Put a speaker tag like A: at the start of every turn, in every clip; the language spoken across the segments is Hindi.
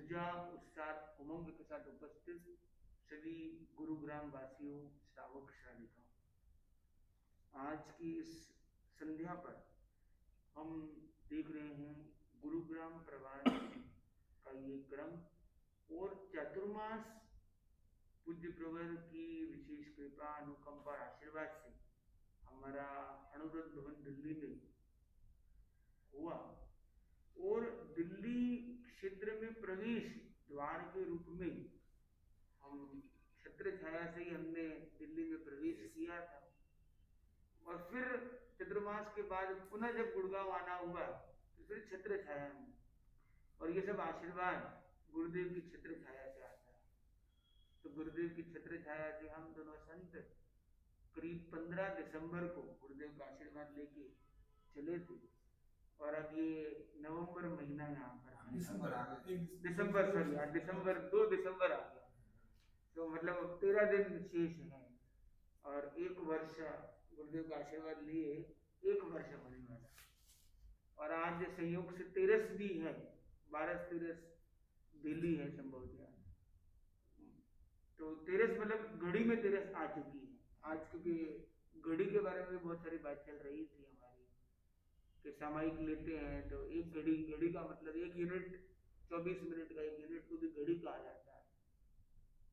A: ऊर्जा, उत्साह, उमंग के साथ उपस्थित सभी गुरुग्राम वासियों, श्रावक श्राविकाओं, आज की इस संध्या पर हम देख रहे हैं गुरुग्राम प्रवास का ये क्रम और चातुर्मास पूज्य प्रवर की विशेष कृपा, अनुकंपा और आशीर्वाद से हमारा अनुरुद्ध भवन दिल्ली में हुआ और दिल्ली क्षेत्र में प्रवेश द्वार के रूप में हम छत्र छाया से ही हमने दिल्ली में प्रवेश किया था और फिर चतुर्मास के बाद पुनः जब गुड़गांव आना हुआ तो फिर छत्र छाया में, और ये सब आशीर्वाद गुरुदेव की छत्र छाया से आता है। तो गुरुदेव की छत्र छाया से हम दोनों संत करीब 15 दिसंबर को गुरुदेव का आशीर्वाद लेके चले थे और अब ये नवंबर महीना यहाँ पर
B: दिसंबर आ गया,
A: दिसंबर सॉरी यार दिसंबर 2 दिसंबर आ गया, तो मतलब 13 दिन शेष हैं और एक वर्ष गुरुदेव का आशीर्वाद लिए एक वर्ष होने वाला और आज संयोग से 13 भी है, 12 दिल्ली है संभवतः, तो 13 मतलब घड़ी में 13 आ चुकी है आज, क्योंकि घड़ी के बारे में बहुत सारी बात चल रही थी हमारी कि सामयिक लेते हैं तो एक घड़ी, घड़ी का मतलब एक यूनिट 24 मिनट का एक यूनिट को भी घड़ी कहा जाता है,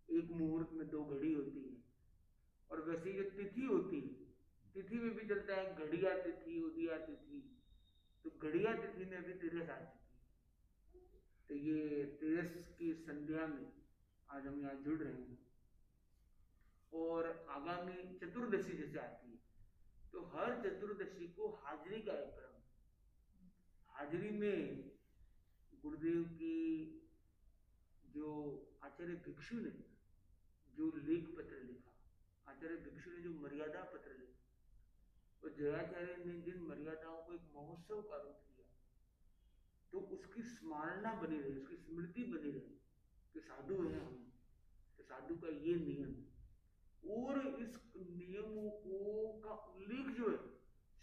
A: एक मुहूर्त में 2 घड़ी होती है। और वैसे जो तिथि होती है, तिथि में भी चलता है घड़िया तिथि, उदिया तिथि, तो घड़िया तिथि में भी 13 आ चुकी है। तो ये 13 की संध्या में आज हम यहाँ जुड़ रहे हैं और आगामी चतुर्दशी जैसे आती है तो हर चतुर्दशी को हाजिरी का एक क्रम, हाजिरी में गुरुदेव की जो आचार्य भिक्षु ने जो लेख पत्र लिखा, आचार्य भिक्षु ने जो मर्यादा पत्र लिखा और जयाचार्य ने जिन मर्यादाओं को एक महोत्सव का रूप दिया, तो उसकी स्मरणा बनी रहे, उसकी स्मृति बनी रहे कि साधु है हम, तो साधु का ये नियम और इस नियमों को का उल्लेख जो है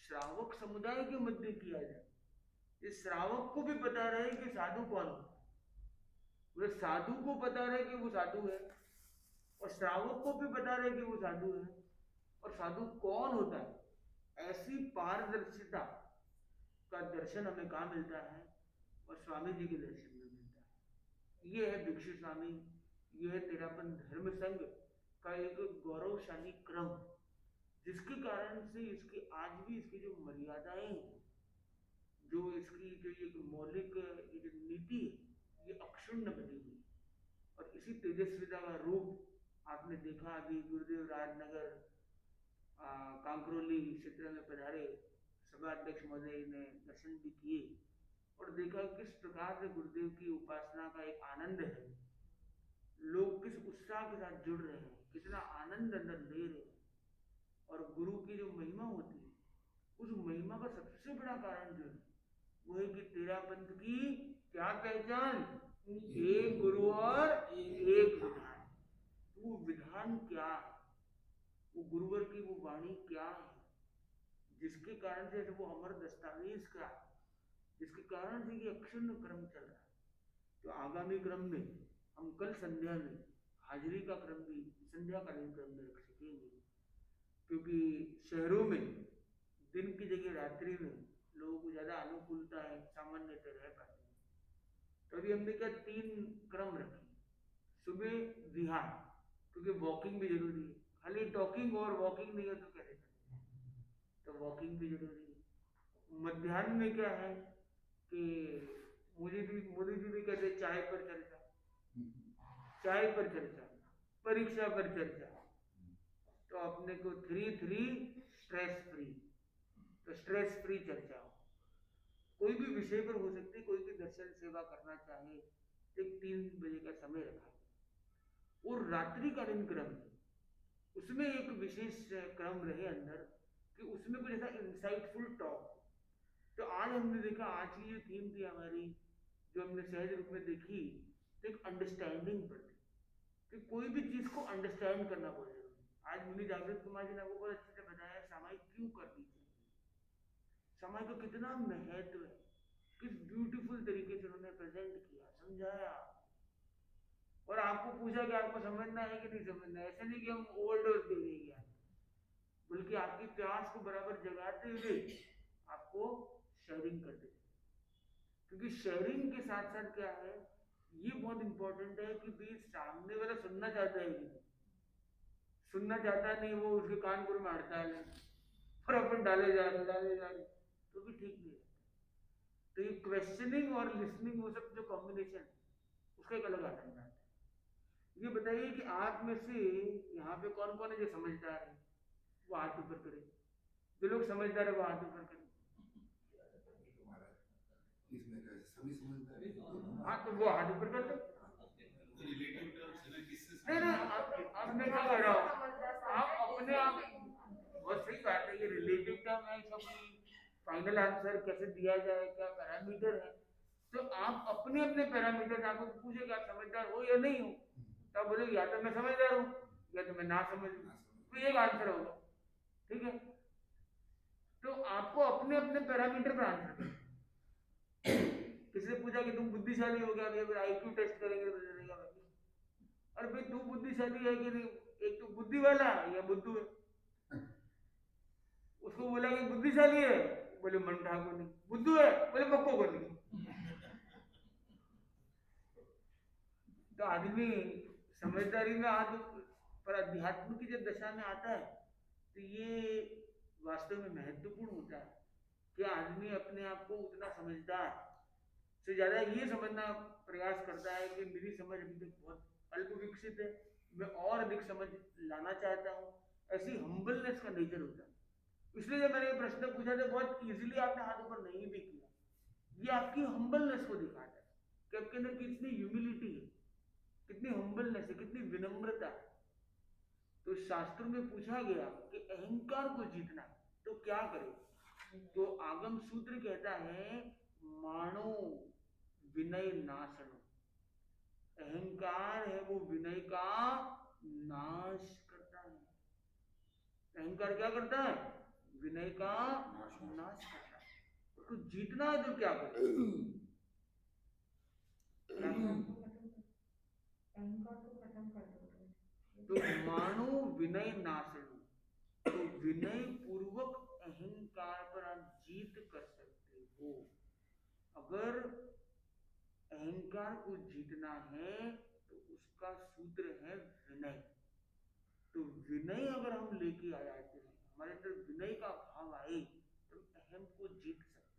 A: श्रावक समुदाय के मध्य किया जाए, इस श्रावक को भी पता रहे कि साधु कौन होता है, वे साधु को पता रहे कि वो साधु है और श्रावक को भी पता रहे कि वो साधु है और साधु कौन होता है, ऐसी पारदर्शिता का दर्शन हमें कहाँ मिलता है और स्वामी जी के दर्शन में मिलता है। ये है भिक्षु स्वामी, ये है तेरापन धर्म संघ का एक गौरवशाली क्रम, जिसके कारण से इसके आज भी इसकी जो मर्यादाएं हैं, जो इसकी जो एक मौलिक ये जो नीति है, ये अक्षुण्ण बनी हुई और इसी तेजस्विता का रूप आपने देखा अभी गुरुदेव राजनगर कांकरोली क्षेत्र में पधारे सभा अध्यक्ष महोदय ने दर्शन भी किए और देखा किस प्रकार से गुरुदेव की उपासना का एक आनंद है, लोग किस उत्साह के साथ जुड़ रहे हैं, कितना आनंद अंदर ले रहे हैं और गुरु की जो महिमा होती है, उस महिमा का सबसे बड़ा कारण जो है वो है कि तेरा पंथ की क्या पहचान, एक गुरु और एक विधान। तो वो विधान क्या है, वो गुरुवर की वो वाणी क्या है, जिसके कारण से वो अमर दस्तावेज का, जिसके कारण से ये अक्षुण्ण क्रम चल रहा है। तो आगामी क्रम में हम कल संध्या में हाजिरी का क्रम भी संध्याकालीन क्रम में रख सकेंगे, क्योंकि शहरों में दिन की जगह रात्रि में लोगों को ज्यादा अनुकूलता है, सामान्यतः रह पाते हैं। तो अभी हमने क्या 3 क्रम रखे, सुबह विहार, क्योंकि वॉकिंग भी जरूरी है, खाली टॉकिंग और वॉकिंग नहीं है तो कैसे चलेगा, तो वॉकिंग भी जरूरी है। मध्याह्न में क्या है कि मोदी जी भी कहते चाय पर चर्चा, चाय पर चर्चा, परीक्षा पर चर्चा, तो अपने को 3 स्ट्रेस फ्री, तो स्ट्रेस फ्री चर्चा हो, कोई भी विषय पर हो सकती है, कोई भी दर्शन सेवा करना चाहे तो 3 बजे का समय रखा है। और रात्रिकालीन क्रम उसमें एक विशेष क्रम रहे अंदर कि उसमें कुछ ऐसा इंसाइटफुल टॉक। तो आज हमने देखा, आज की जो थीम थी हमारी, जो हमने सहज रूप में देखी, तो एक अंडरस्टैंडिंग पर थी कि कोई भी चीज को अंडरस्टैंड करना बहुत जरूरी है। आज मुनि जागृत कुमार जी ने आपको बहुत अच्छे से बताया सामायिक क्यों करनी चाहिए, समय का कितना महत्व है, किस ब्यूटीफुल तरीके से उन्होंने प्रेजेंट किया, समझाया और आपको पूछा कि आपको समझना है कि नहीं समझना है। ऐसा नहीं कि हम ओवरडोज दे देंगे, बल्कि आपकी प्यास को बराबर जगाते हुए आपको शेयरिंग करते हैं। क्योंकि शेयरिंग के साथ साथ क्या है, ये बहुत इंपॉर्टेंट है कि भी सामने वाला सुनना चाहता है कि नहीं। सुनना चाहता नहीं, वो उसके कानपुर में हड़ताल है और अपन डाले जा रहे तो भी ठीक नहीं है। तो ये क्वेश्चनिंग और लिसनिंग, वो सब जो कॉम्बिनेशन, उसका एक अलग आनंद आता है। ये बताइए कि आप में से यहाँ पे कौन कौन है जो समझदार है, वो हाथ ऊपर करे। जो लोग समझदार है वो हाथ ऊपर करे। हाँ तो वो हाथ ऊपर कर दो। नहीं नहीं, अब मैं क्या कह रहा हूँ, आप अपने आप, बहुत सही बात है, ये रिलेटिव टर्म है, इसका फाइनल आंसर कैसे दिया जाए, क्या पैरामीटर है। तो आप अपने अपने पैरामीटर, आपको पूछे कि आप समझदार हो या नहीं हो, तो आप बोले या तो मैं समझदार हूँ या तो मैं ना समझ हूँ, तो एक आंसर होगा। ठीक है, तो आपको अपने अपने पैरामीटर पर आंसर करना। किसी ने पूछा कि तुम बुद्धिशाली हो गया, फिर आईक्यू टेस्ट करेंगे तो चलेगा। अरे भाई तू बुद्धिशाली है कि नहीं, एक तो बुद्धि वाला है या बुद्धू है। उसको बोला कि बुद्धिशाली है, बोले मंठा को नहीं। बुद्धू है, बोले पक्को को नहीं। तो आदमी समझदारी में आज पर अध्यात्म की जब दशा में आता है तो ये वास्तव में महत्वपूर्ण होता है कि आदमी अपने आप को उतना समझदार से ज्यादा ये समझना प्रयास करता है कि मेरी समझ अभी तक बहुत अल्प विकसित है, मैं और अधिक समझ लाना चाहता हूँ। ऐसी हम्बलनेस का नेचर होता है। इसलिए जब मैंने ये प्रश्न पूछा था, बहुत इजीली आपने हाथ ऊपर नहीं भी किया। ये आपकी हम्बलनेस को दिखाता है कि आपके अंदर कितनी ह्यूमिलिटी है, कितनी हम्बलनेस है, कितनी विनम्रता है। तो शास्त्र में पूछा गया कि अहंकार को जीतना तो क्या करे, तो आगम सूत्र कहता है मानो विनय नाशनो। अहंकार है वो विनय का नाश करता है। अहंकार क्या करता है, विनय का नाश करता है। उसको जीतना है तो क्या करे, तो मानो विनय नाशनो, तो विनय पूर्वक अहंकार पर आप जीत कर सकते हो। अगर अहंकार को जीतना है तो उसका सूत्र है विनय। तो विनय अगर हम लेके आ जाते हैं, हमारे अंदर विनय का भाव आए, तो अहम को जीत सकते हैं।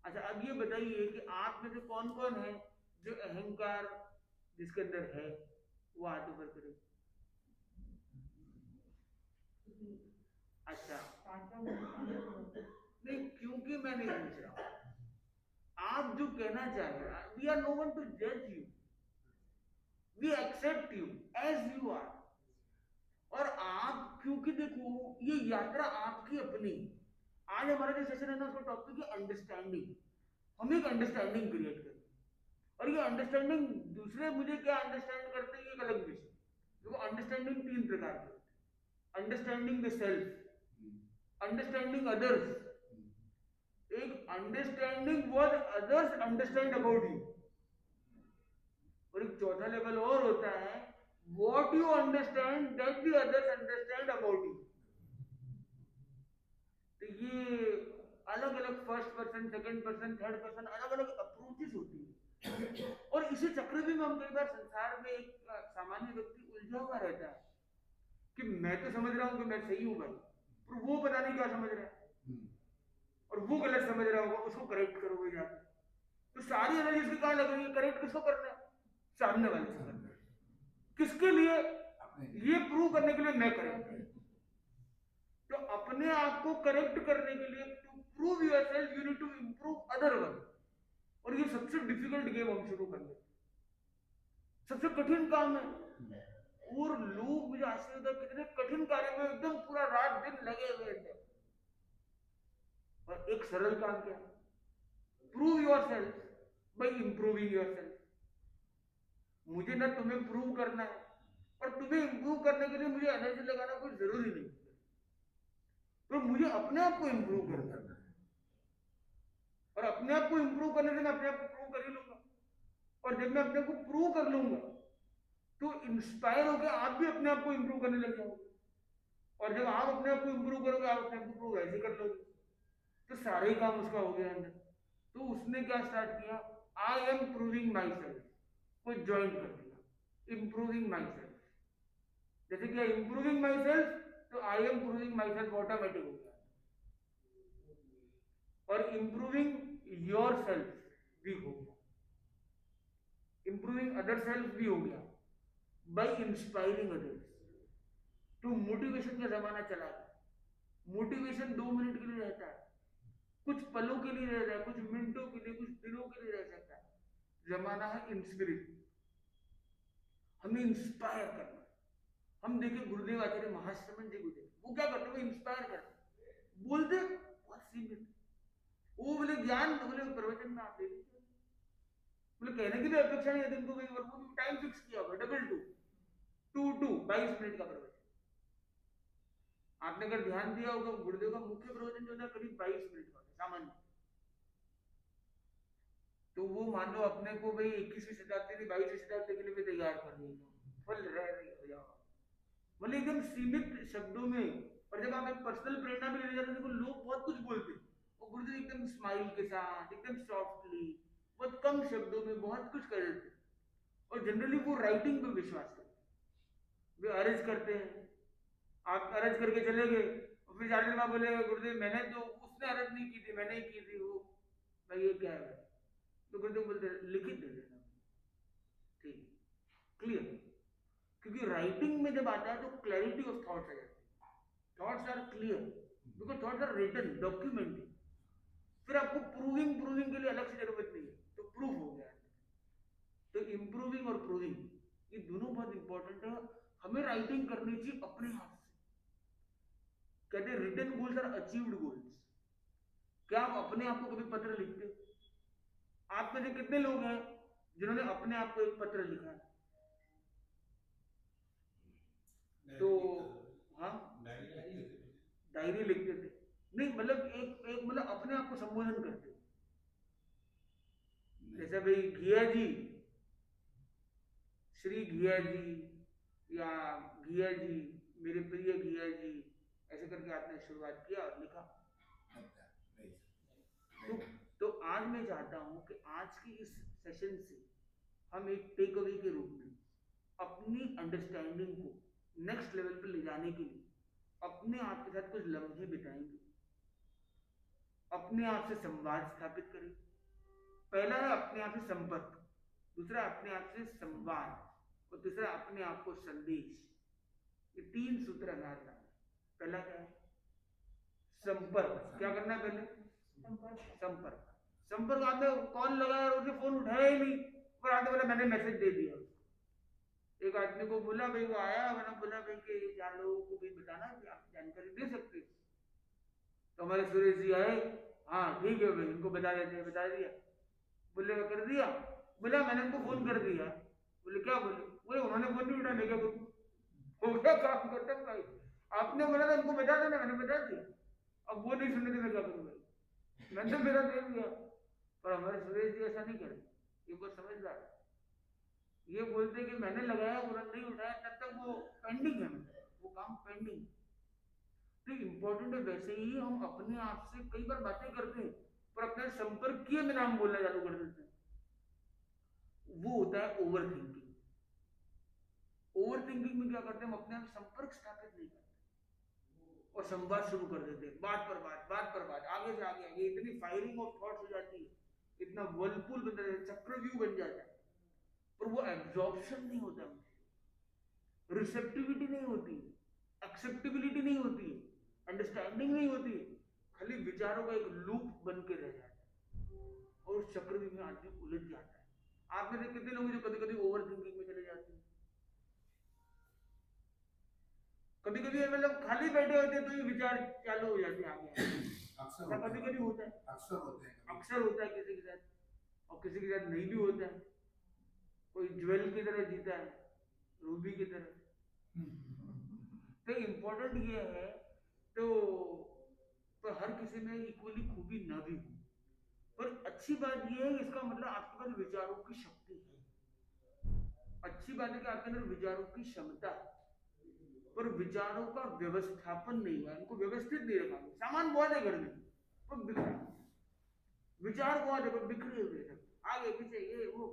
A: अच्छा अब ये बताइए कि आप में से कौन कौन है जो अहंकार जिसके अंदर है, वो हाथ ऊपर करे। अच्छा नहीं, क्योंकि मैं नहीं पूछ रहा, आप जो कहना चाह रहे हैं, we are no one to जज you, we accept you as you are. और आप, क्योंकि देखो ये यात्रा आपकी अपनी, आज हमारा जो सेशन है ना, उसका टॉपिक है अंडरस्टैंडिंग। हम एक अंडरस्टैंडिंग क्रिएट करें, और ये अंडरस्टैंडिंग दूसरे मुझे क्या अंडरस्टैंड करते हैं, ये एक अलग विषय। देखो अंडरस्टैंडिंग तीन प्रकार के होते हैं, understanding the self, understanding others, एक understanding what others understand about you, और एक चौथा लेवल और होता है what you understand that the others understand about you. तो ये अलग अलग first person, second person, third person, अलग अलग अप्रोचेस होती है। और इसी चक्रव्यूह में हम कई बार संसार में एक सामान्य व्यक्ति उलझा हुआ रहता है कि मैं तो समझ रहा हूं कि मैं सही हूं भाई, पर वो पता नहीं क्या समझ रहा है, और वो गलत समझ रहा होगा, उसको करेक्ट करोगे जाके। तो सारी एनर्जी उसकी कहां लग रही है, करेक्ट किसको करना है, सामने वाले से करना है। किसके लिए, ये प्रूव करने के लिए मैं करेक्ट। तो अपने आप को करेक्ट करने के लिए, to prove yourself you need to improve other one. और ये सबसे डिफिकल्ट गेम हम शुरू कर लेते, सबसे कठिन काम है। और लोग, मुझे आश्चर्य होता है कितने कठिन कार्य में एकदम पूरा रात दिन लगे हुए थे, और एक सरल काम क्या है, prove yourself by improving yourself. मुझे ना तुम्हें प्रूव करना है, और तुम्हें इंप्रूव करने के लिए मुझे एनर्जी लगाना कोई जरूरी नहीं, तो मुझे अपने आप को इंप्रूव करना है, और अपने आप को इंप्रूव करने से मैं अपने आप को प्रूव कर ही लूंगा। और जब मैं अपने को प्रूव कर लूंगा तो इंस्पायर होकर आप भी अपने आप को इंप्रूव करने लग जाओगे, और जब आप अपने आप को इंप्रूव करोगे आप अपने आप को इंप्रूव ऐसे कर लोगे, तो सारे ही काम उसका हो गया अंदर। तो उसने क्या स्टार्ट किया, I am proving my self को ज्वाइन कर दिया, इम्प्रूविंग माई सेल्फ। जैसे कि इम्प्रूविंग माई सेल्फ, तो I am proving my self automatic हो गया, और इम्प्रूविंग योर सेल्फ भी हो गया, इम्प्रूविंग अदर सेल्फ भी हो गया बाई इंस्पायरिंग अदर्स। तो मोटिवेशन का जमाना चला गया। मोटिवेशन 2 मिनट के लिए रहता है, कुछ पलों के लिए रहता है, कुछ मिनटों के लिए, कुछ दिनों के लिए रह सकता है। जमाना है इंस्पिरेशन, हमें इंस्पायर करना। हम देखें गुरुदेव आचार्य महाश्रमण जी को देखें, वो क्या करते, वो इंस्पायर करते, बोलते बहुत सीमित, वो बोले ज्ञान, बोले प्रवचन में आप ले लीजिए, बोले कहने की भी अपेक्षा नहीं है दिन को, वो टाइम फिक्स किया हुआ, 22 मिनट का प्रवचन। आपने अगर ध्यान दिया होगा गुरुदेव का मुख्य प्रवचन जो था करीब 22 मिनट का सामान्य। तो वो मान लो अपने को भाई 21वीं शताब्दी से 22वीं शताब्दी के लिए भी तैयार कर दिया, फल रह रही हो जाओ, मतलब एकदम सीमित शब्दों में। और जब आप एक पर्सनल प्रेरणा भी ले जाते हैं, लोग बहुत कुछ बोलते हैं, और गुरुदेव एकदम स्माइल के साथ, एकदम सॉफ्टली, बहुत कम शब्दों में बहुत कुछ कर देते हैं। और जनरली वो राइटिंग पे विश्वास करते हैं, वे अर्ज करते हैं, आप अर्ज करके चले गए, और फिर जाने में बोलेगा गुरुदेव मैंने तो, उसने अर्ज नहीं की थी, मैंने ही की थी, वो भाई ये क्या है, तो गुरुदेव बोलते लिखित दे देना, ठीक क्लियर। क्योंकि राइटिंग में जब आता है तो क्लैरिटी ऑफ थॉट्स आ जाती है, thoughts are clear, because thoughts are written, documented. फिर आपको प्रूविंग के लिए अलग से जरूरत नहीं है, तो प्रूफ हो गया। तो इम्प्रूविंग और प्रूविंग ये दोनों बहुत इंपॉर्टेंट है। हमें राइटिंग करनी चाहिए अपने हाथ से। कहते हैं written goals are achieved goals. क्या आप अपने आप को कभी पत्र लिखते हो? आप में से कितने लोग हैं जिन्होंने अपने आप को एक पत्र लिखा है? तो हाँ, डायरी लिखते थे, नहीं मतलब एक मतलब अपने आप को संबोधन करते हो, जैसे भाई घिया जी, श्री घिया जी, या घिया जी, मेरे प्रिय घिया जी, ऐसे करके आपने शुरुआत किया और लिखा। तो आज मैं चाहता हूं कि आज की इस सेशन से हम एक टेक अवे के रूप में अपनी अंडरस्टैंडिंग को नेक्स्ट लेवल पर ले जाने के लिए अपने आप के साथ कुछ लम्हे बिताएंगे, अपने आप से संवाद स्थापित करें। पहला है अपने आप से संपर्क, दूसरा अपने आप से संवाद, और तीसरा अपने आप को संदेश। ये 3 सूत्र हमें आता है। पहला क्या है? संपर्क। क्या करना है पहले? संपर्क। संपर्क आपने कॉल लगाया और उसने फोन उठाया ही नहीं, और आते बोला मैंने मैसेज दे दिया। एक आदमी को बोला भाई, वो आया, मैंने बोला भाई कि 4 लोगों को भी बताना कि आप जानकारी दे सकते हो। तो हमारे सुरेश जी आए, हाँ ठीक है भाई, इनको बता देते हैं, बता दिया। बोले कर दिया? बोला मैंने उनको फोन कर दिया। बोले क्या? बोले उन्होंने फोन नहीं उठाया, मैं क्या करूं? हो गया काम खत्म भाई। आपने बोला था उनको बता देना, मैंने बता दिया। अब वो नहीं सुनने थे, मैं क्या करूं भाई? मैंने तो मेरा दे दिया। पर हमारे सुरेश जी ऐसा नहीं करते, ये बहुत समझदार है। ये बोलते कि मैंने लगाया, उन्होंने नहीं उठाया, तब तक वो पेंडिंग है, वो काम पेंडिंग। तो इम्पोर्टेंट है। वैसे ही हम अपने आप से कई बार बातें करते हैं, पर अपने संपर्क किए बिना हम बोलना चालू कर देते हैं, वो होता है ओवर थिंकिंग। ओवर थिंकिंग में क्या करते हैं, हम अपने आप संपर्क स्थापित नहीं करते और संवाद शुरू कर देते हैं, बात पर बात, बात पर बात, आगे से आगे आगे, इतनी फायरिंग ऑफ थॉट्स हो जाती है, इतना वर्लपूल बन जाता है, चक्रव्यूह बन जाता है, पर वो एब्जॉर्प्शन नहीं होता, रिसेप्टिविटी नहीं होती, एक्सेप्टेबिलिटी नहीं होती, अंडरस्टैंडिंग नहीं होती, खाली विचारों का एक लूप बन के रह जाता है और चक्रव्यूह में आदमी उलझ जाता है। आप में से कितने लोग जो कभी कभी ओवर थिंकिंग में चले जाते हैं? कभी कभी मतलब खाली बैठे होते हैं तो ये विचार चालू हो जाते हैं आगे। अक्सर कभी कभी होता है, अक्सर होता है किसी के साथ, और किसी के साथ नहीं भी होता है। कोई ज्वेल की तरह जीता है, रूबी की तरह। तो इम्पोर्टेंट ये है, तो हर किसी में इक्वली खूबी ना भी हो, पर अच्छी बात ये है, इसका मतलब आपके पास विचारों की शक्ति है। अच्छी अच्छी बात है कि आपके अंदर विचारों की क्षमता है, पर विचारों का व्यवस्थापन नहीं हुआ, इनको व्यवस्थित नहीं रखा। सामान बहुत है घर में पर बिखरा, विचार बहुत है पर बिखरे हुए सब, आगे पीछे ये वो,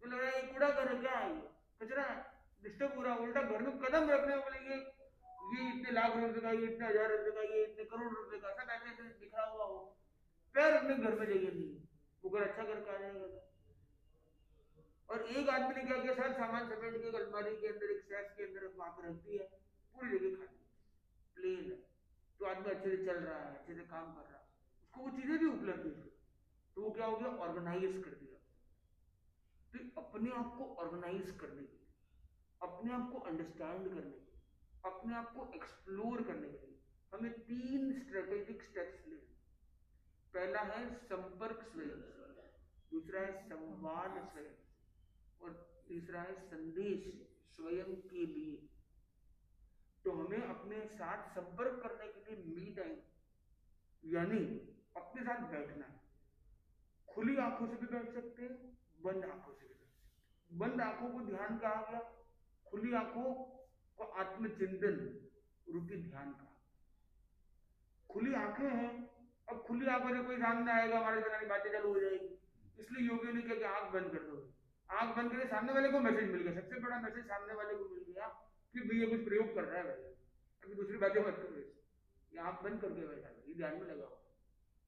A: तो लग रहा है ये कूड़ा घर है, क्या है ये कचरा है, डिस्टर्ब हो रहा। उल्टा घर में कदम रखने वाले ये इतने लाख रुपए का, ये इतने हजार रुपए का, ये इतने करोड़ रुपए का, सब ऐसे ऐसे बिखरा हुआ हो, पैर अपने घर में जगह नहीं, वो घर अच्छा घर का जाएगा। और एक आदमी ने क्या किया, सब सामान समेट के अलमारी के अंदर, एक सेफ के अंदर वहां पर रख दिया, पूरी जगह खाली प्लेन है। तो आदमी अच्छे से चल रहा है, अच्छे से काम कर रहा है, उसको वो चीजें भी उपलब्ध है, तो वो क्या हो गया, ऑर्गेनाइज कर दिया। तो अपने आप को ऑर्गेनाइज करने के लिए, अपने आप को अंडरस्टैंड करने के लिए, अपने आप को एक्सप्लोर करने के लिए हमें 3 स्ट्रेटेजिक स्टेप्स लेने। पहला है संपर्क स्वयं, दूसरा है संवाद स्वयं, और तीसरा है संदेश स्वयं के लिए। तो हमें अपने साथ संपर्क करने के लिए मी टाइम, यानी अपने साथ बैठना है। खुली आंखों से भी बैठ सकते हैं, बंद आंखों से भी बैठ सकते हैं। बंद आंखों को ध्यान कहा गया, खुली आंखों को आत्मचिंतन रूपी ध्यान कहा। खुली आंखें हैं, अब खुली आंखों से कोई सामने आएगा, हमारे तरह की बातें चालू हो जाएगी, इसलिए योगियों ने क्या कि आंख बंद कर दो। आंख बंद करके सामने वाले को मैसेज मिल गया, सबसे बड़ा मैसेज सामने वाले को मिल गया कि भैया कुछ प्रयोग कर रहा है भैया, अभी दूसरी बातें मत करो, ये आंख बंद करके बैठा है, ये ध्यान में लगा हुआ।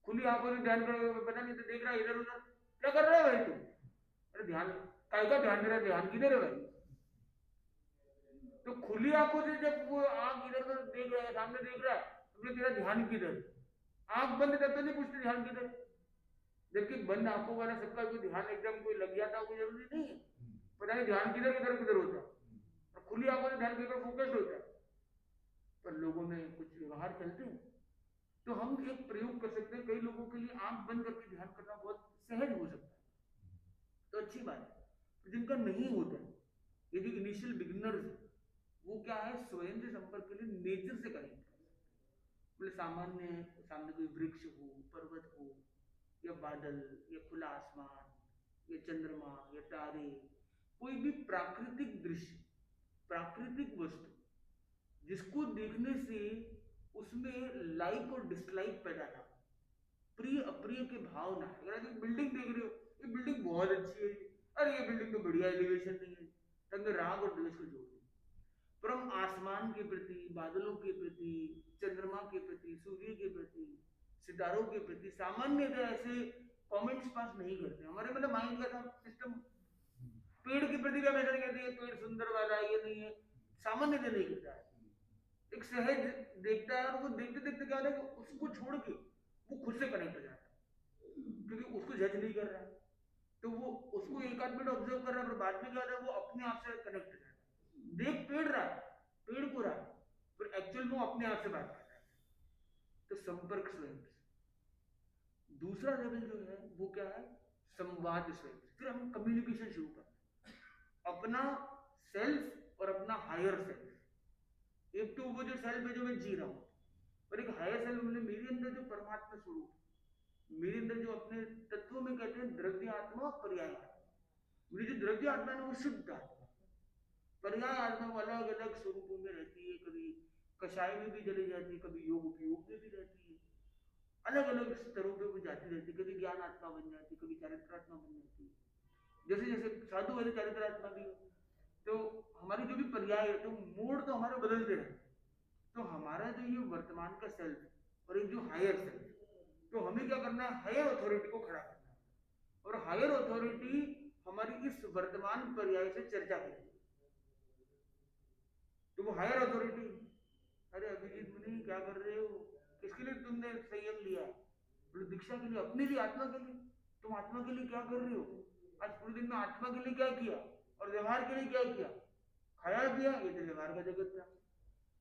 A: खुली आंखों से ध्यान करोगे, पता नहीं तो देख रहा है इधर उधर, क्या कर रहा है भाई तू, अरे ध्यान काय का ध्यान दे रहा है, ध्यान किधर है भाई। तो खुली आंखों से जब वो आंख इधर उधर देख रहा है, सामने देख रहा है, तो तेरा ध्यान किधर, आंख बंद तब तो नहीं पूछते ध्यान किधर। जबकि बंद आंखों वाला सबका कोई ध्यान एकदम कोई लग जाता कोई जरूरी नहीं है, पता नहीं ध्यान किधर किधर किधर होता है, और खुली आंखों से ध्यान किधर फोकस्ड होता है, पर लोगों में कुछ व्यवहार चलते हैं। तो हम एक प्रयोग कर सकते हैं, कई लोगों के लिए आंख बंद करके ध्यान करना बहुत सहज हो सकता है, तो अच्छी बात है। तो जिनका नहीं होता है, ये जो इनिशियल बिगिनर्स है, वो क्या है, स्वयं से संपर्क के लिए नेचर से कनेक्ट कर सकते हैं। मतलब सामान्य सामने कोई वृक्ष हो, पर्वत हो, या बादल, या खुला आसमान, या चंद्रमा, या तारे, कोई भी प्राकृतिक दृश्य, प्राकृतिक वस्तु जिसको देखने से उसमें लाइक और डिसलाइक पैदा ना, प्रिय अप्रिय के भाव ना। अगर आप बिल्डिंग देख रहे हो, ये बिल्डिंग बहुत अच्छी है, अरे ये बिल्डिंग तो बढ़िया, एलिवेशन नहीं है, तब राग और द्वेष को जोड़ दो। पर हम आसमान के प्रति, बादलों के प्रति, चंद्रमा के प्रति, सूर्य के प्रति, सितारों के प्रति सामान्यतः ऐसे कमेंट्स पास नहीं करते। हमारे मतलब माइंड का सिस्टम पेड़ के प्रति क्या मैसेज कहती है, पेड़ सुंदर वाला ये नहीं है, सामान्यतः नहीं करता है, एक सहज देखता है, और वो देखते देखते क्या होता है कि उसको छोड़ के वो खुद से कनेक्ट हो जाता है, क्योंकि उसको जज नहीं कर रहा है, तो वो उसको एक आध मिनट ऑब्जर्व कर रहा है, पर बाद में क्या होता है वो अपने आप से कनेक्ट हो जाता है। देख पेड़ रहा है, पेड़ को रहा है, पर एक्चुअल में वो अपने आप से बात कर रहा है। तो संपर्क स्वयं से। दूसरा लेवल जो है वो क्या है, संवाद स्वयं से। फिर हम कम्युनिकेशन शुरू करते हैं, अपना सेल्फ और अपना हायर सेल्फ। एक तो वो जो सेल्फ है जो मैं जी रहा हूँ, और एक हायर सेल्फ मतलब मेरे अंदर जो परमात्मा स्वरूप, मेरे अंदर जो अपने तत्वों में कहते हैं द्रव्य आत्मा, पर्याय आत्मा। मेरी जो द्रव्य आत्मा है वो शुद्ध आत्मा, पर्याय आत्मा वो अलग अलग स्वरूपों में रहती है, कभी कषाय में भी चली जाती है, कभी योग उपयोग में भी रहती है, अलग अलग स्तरों पे वो जाती रहती है, कभी ज्ञान आत्मा बन जाती है, कभी चारित्रात्मा बन जाती है, जैसे जैसे साधु वाले चारित्रात्मा भी। तो हमारी जो भी पर्याय है, तो मोड तो हमारे बदलते रहते हैं। तो हमारा जो ये वर्तमान का सेल्फ और एक जो हायर सेल्फ, तो हमें क्या करना है, हायर अथॉरिटी को खड़ा करना है, और हायर अथॉरिटी हमारी इस वर्तमान पर्याय से चर्चा करेगी। तो वो हायर अथॉरिटी, अरे अभिजीत मुनि क्या कर रहे हो, किसके लिए तुमने संयम लिया, बोले दीक्षा के लिए, अपने लिए, आत्मा के लिए। तुम आत्मा के लिए क्या कर रहे हो, आज पूरे दिन में आत्मा के लिए क्या किया, और व्यवहार के लिए क्या किया, खाया पिया, ये तो व्यवहार का जगत था,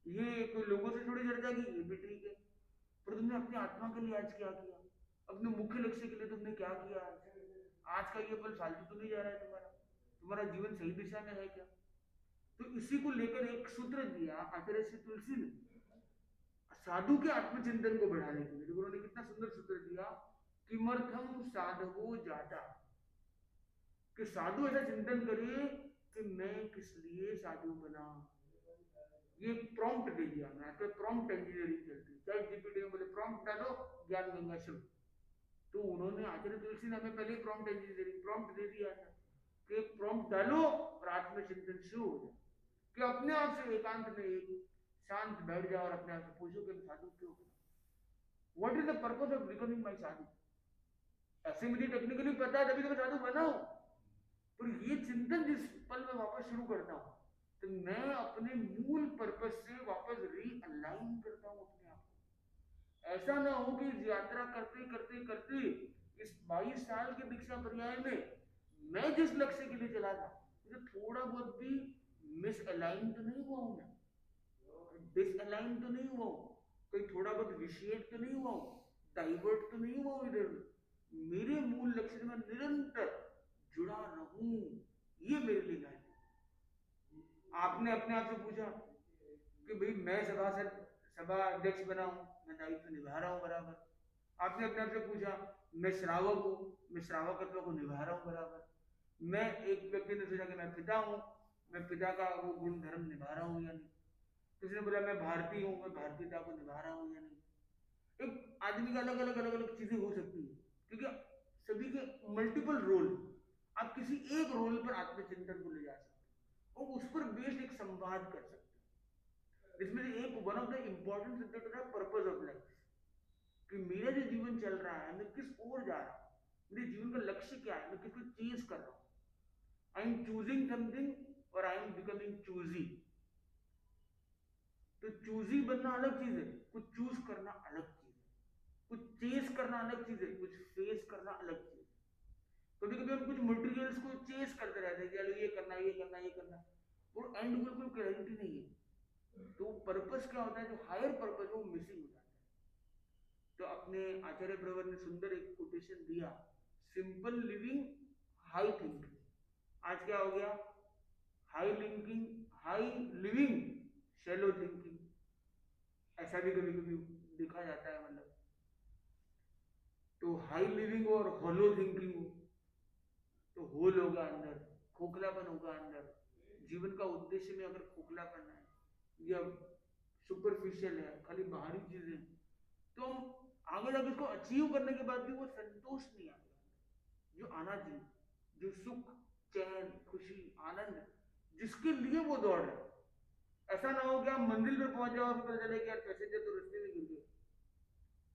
A: ये कोई लोगों से थोड़ी चर्चा की, ये भी ठीक है, पर तुमने अपनी आत्मा के लिए आज क्या किया, अपने मुख्य लक्ष्य के लिए तुमने क्या किया, आज का ये पल फालतू तो नहीं जा रहा है तुम्हारा, तुम्हारा जीवन सही दिशा में है क्या। तो इसी को लेकर एक सूत्र दिया आचार्य श्री तुलसी ने, साधु के आत्मचिंतन को बढ़ाने के लिए। उन्होंने कितना सुंदर सूत्र दिया, किमर्थम साधवो जाता, कि साधु ऐसा चिंतन करे कि मैं किस लिए साधु बना। ये प्रॉम्प्ट दे दिया मैं, तो प्रॉम्प्ट इंजीनियरिंग चलती है। चाहे जीपीटी में बोले प्रॉम्प्ट डालो ज्ञान गंगा शुरू, तो उन्होंने आचार्य तुलसी ने हमें पहले प्रॉम्प्ट इंजीनियरिंग प्रॉम्प्ट दे दिया था कि प्रॉम्प्ट डालो और आत्मचिंतन शुरू हो जाए, कि अपने आप से एकांत में एक शांत बैठ जाओ और अपने आप से पूछो कि साधु क्यों बना, what is the purpose of becoming my sadhu. ऐसे मुझे टेक्निकली पता है तभी तो मैं साधु बना हूं, पर ये चिंतन जिस पल में वापस शुरू करता हूं तो मैं अपने मूल पर्पस से वापस रीअलाइन करता हूं अपने आप को। ऐसा ना हो कि इस यात्रा करते करते करते इस 22 साल के दीक्षा पर्याय में मैं जिस लक्ष्य के लिए चला था मुझे थोड़ा बहुत भी मिसअलाइन तो नहीं हुआ हूं, मैं डिसअलाइन तो नहीं हुआ हूं, कोई थोड़ा बहुत विशेष तो नहीं हुआ हूं, डाइवर्ट तो नहीं हुआ हूं इधर। मेरे मूल लक्ष्य में निरंतर जुड़ा रहूं, ये मेरे लिए गाइड। आपने अपने आप से पूछा कि भाई मैं सभा अध्यक्ष बना हूं, मैं दायित्व निभा रहा हूं बराबर। आपने अपने आप से पूछा मैं श्रावक हूं, मैं श्रावकत्व को निभा रहा हूं बराबर। मैं एक व्यक्ति ने सोचा कि मैं पिता हूं, मैं पिता का वो गुण धर्म निभा रहा हूं या नहीं। किसी ने बोला मैं भारतीय हूं, मैं भारतीयता को निभा रहा हूं या नहीं। एक आदमी का अलग अलग अलग अलग चीजें हो सकती है, क्योंकि सभी के मल्टीपल रोल। आप किसी एक रोल पर आत्मचिंतन को ले जा सकते हैं और उस पर बेस्ड एक संवाद कर सकते हैं, जिसमें से एक one of the important subject होता है पर्पस ऑफ लाइफ, कि मेरा जो जीवन चल रहा है मैं किस ओर जा रहा हूँ, मेरे जीवन का लक्ष्य क्या है, मैं किसको चेज कर रहा हूँ। आई एम चूजिंग समथिंग और आई एम बिकमिंग चूजी। तो चूजी बनना अलग चीज है, कुछ चूज करना अलग चीज है, कुछ चेस करना अलग चीज है, कुछ फेस करना अलग चीज है। कभी कभी हम कुछ मटेरियल्स को चेस करते रहते हैं, चलो ये करना ये करना ये करना, और एंड गोल कोई क्लैरिटी नहीं है। तो पर्पस क्या होता है, जो हायर पर्पस वो मिसिंग हो जाता है। तो अपने आचार्य प्रवर ने सुंदर एक कोटेशन दिया, सिंपल लिविंग हाई थिंकिंग। आज क्या हो गया, high linking high living shallow thinking, ऐसा भी कभी कभी देखा जाता है। मतलब तो हाई लिविंग और होलो थिंकिंग हो, तो होल होगा अंदर, खोखलापन होगा अंदर। जीवन का उद्देश्य में अगर खोखलापन है या सुपरफिशियल है, खाली बाहरी चीजें, तो हम आगे जाकर उसको अचीव करने के बाद भी वो संतोष नहीं आएगा जो आना चाहिए, जो सुख चैन खुशी आनंद जिसके लिए वो दौड़ रहे। ऐसा ना हो कि आप मंजिल पर पहुंच जाओ और पता चले कि यार पैसेंजर तो रास्ते में गिर गए,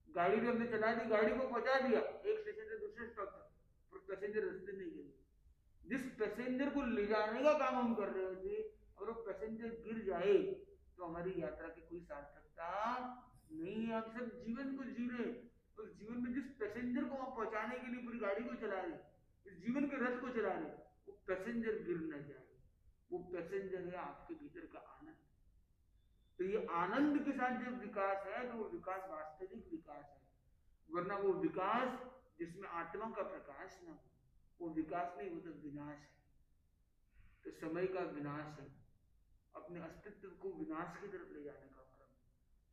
A: गाड़ी भी हमने चला दी, गाड़ी को पहुंचा दिया एक स्टेशन से दूसरे स्टॉप तक, पर पैसेंजर रास्ते में गिर गए। जिस पैसेंजर को ले जाने का काम हम कर रहे होते, अगर वो पैसेंजर गिर जाए तो हमारी यात्रा की कोई सार्थकता नहीं है। हम सब जीवन को जी रहे, उस जीवन में जिस पैसेंजर को हम पहुंचाने के लिए पूरी गाड़ी को चला रहे, इस जीवन के रथ को चला रहे, वो पैसेंजर गिर न जाए। वो पैसेंजर है आपके भीतर का आनंद। तो ये आनंद के साथ जब विकास है तो वो विकास वास्तविक विकास है, वरना वो विकास जिसमें आत्मा का प्रकाश न हो, वो विकास नहीं, वो तो विनाश है। तो समय का विनाश है, अपने अस्तित्व को विनाश की तरफ ले जाने का क्रम।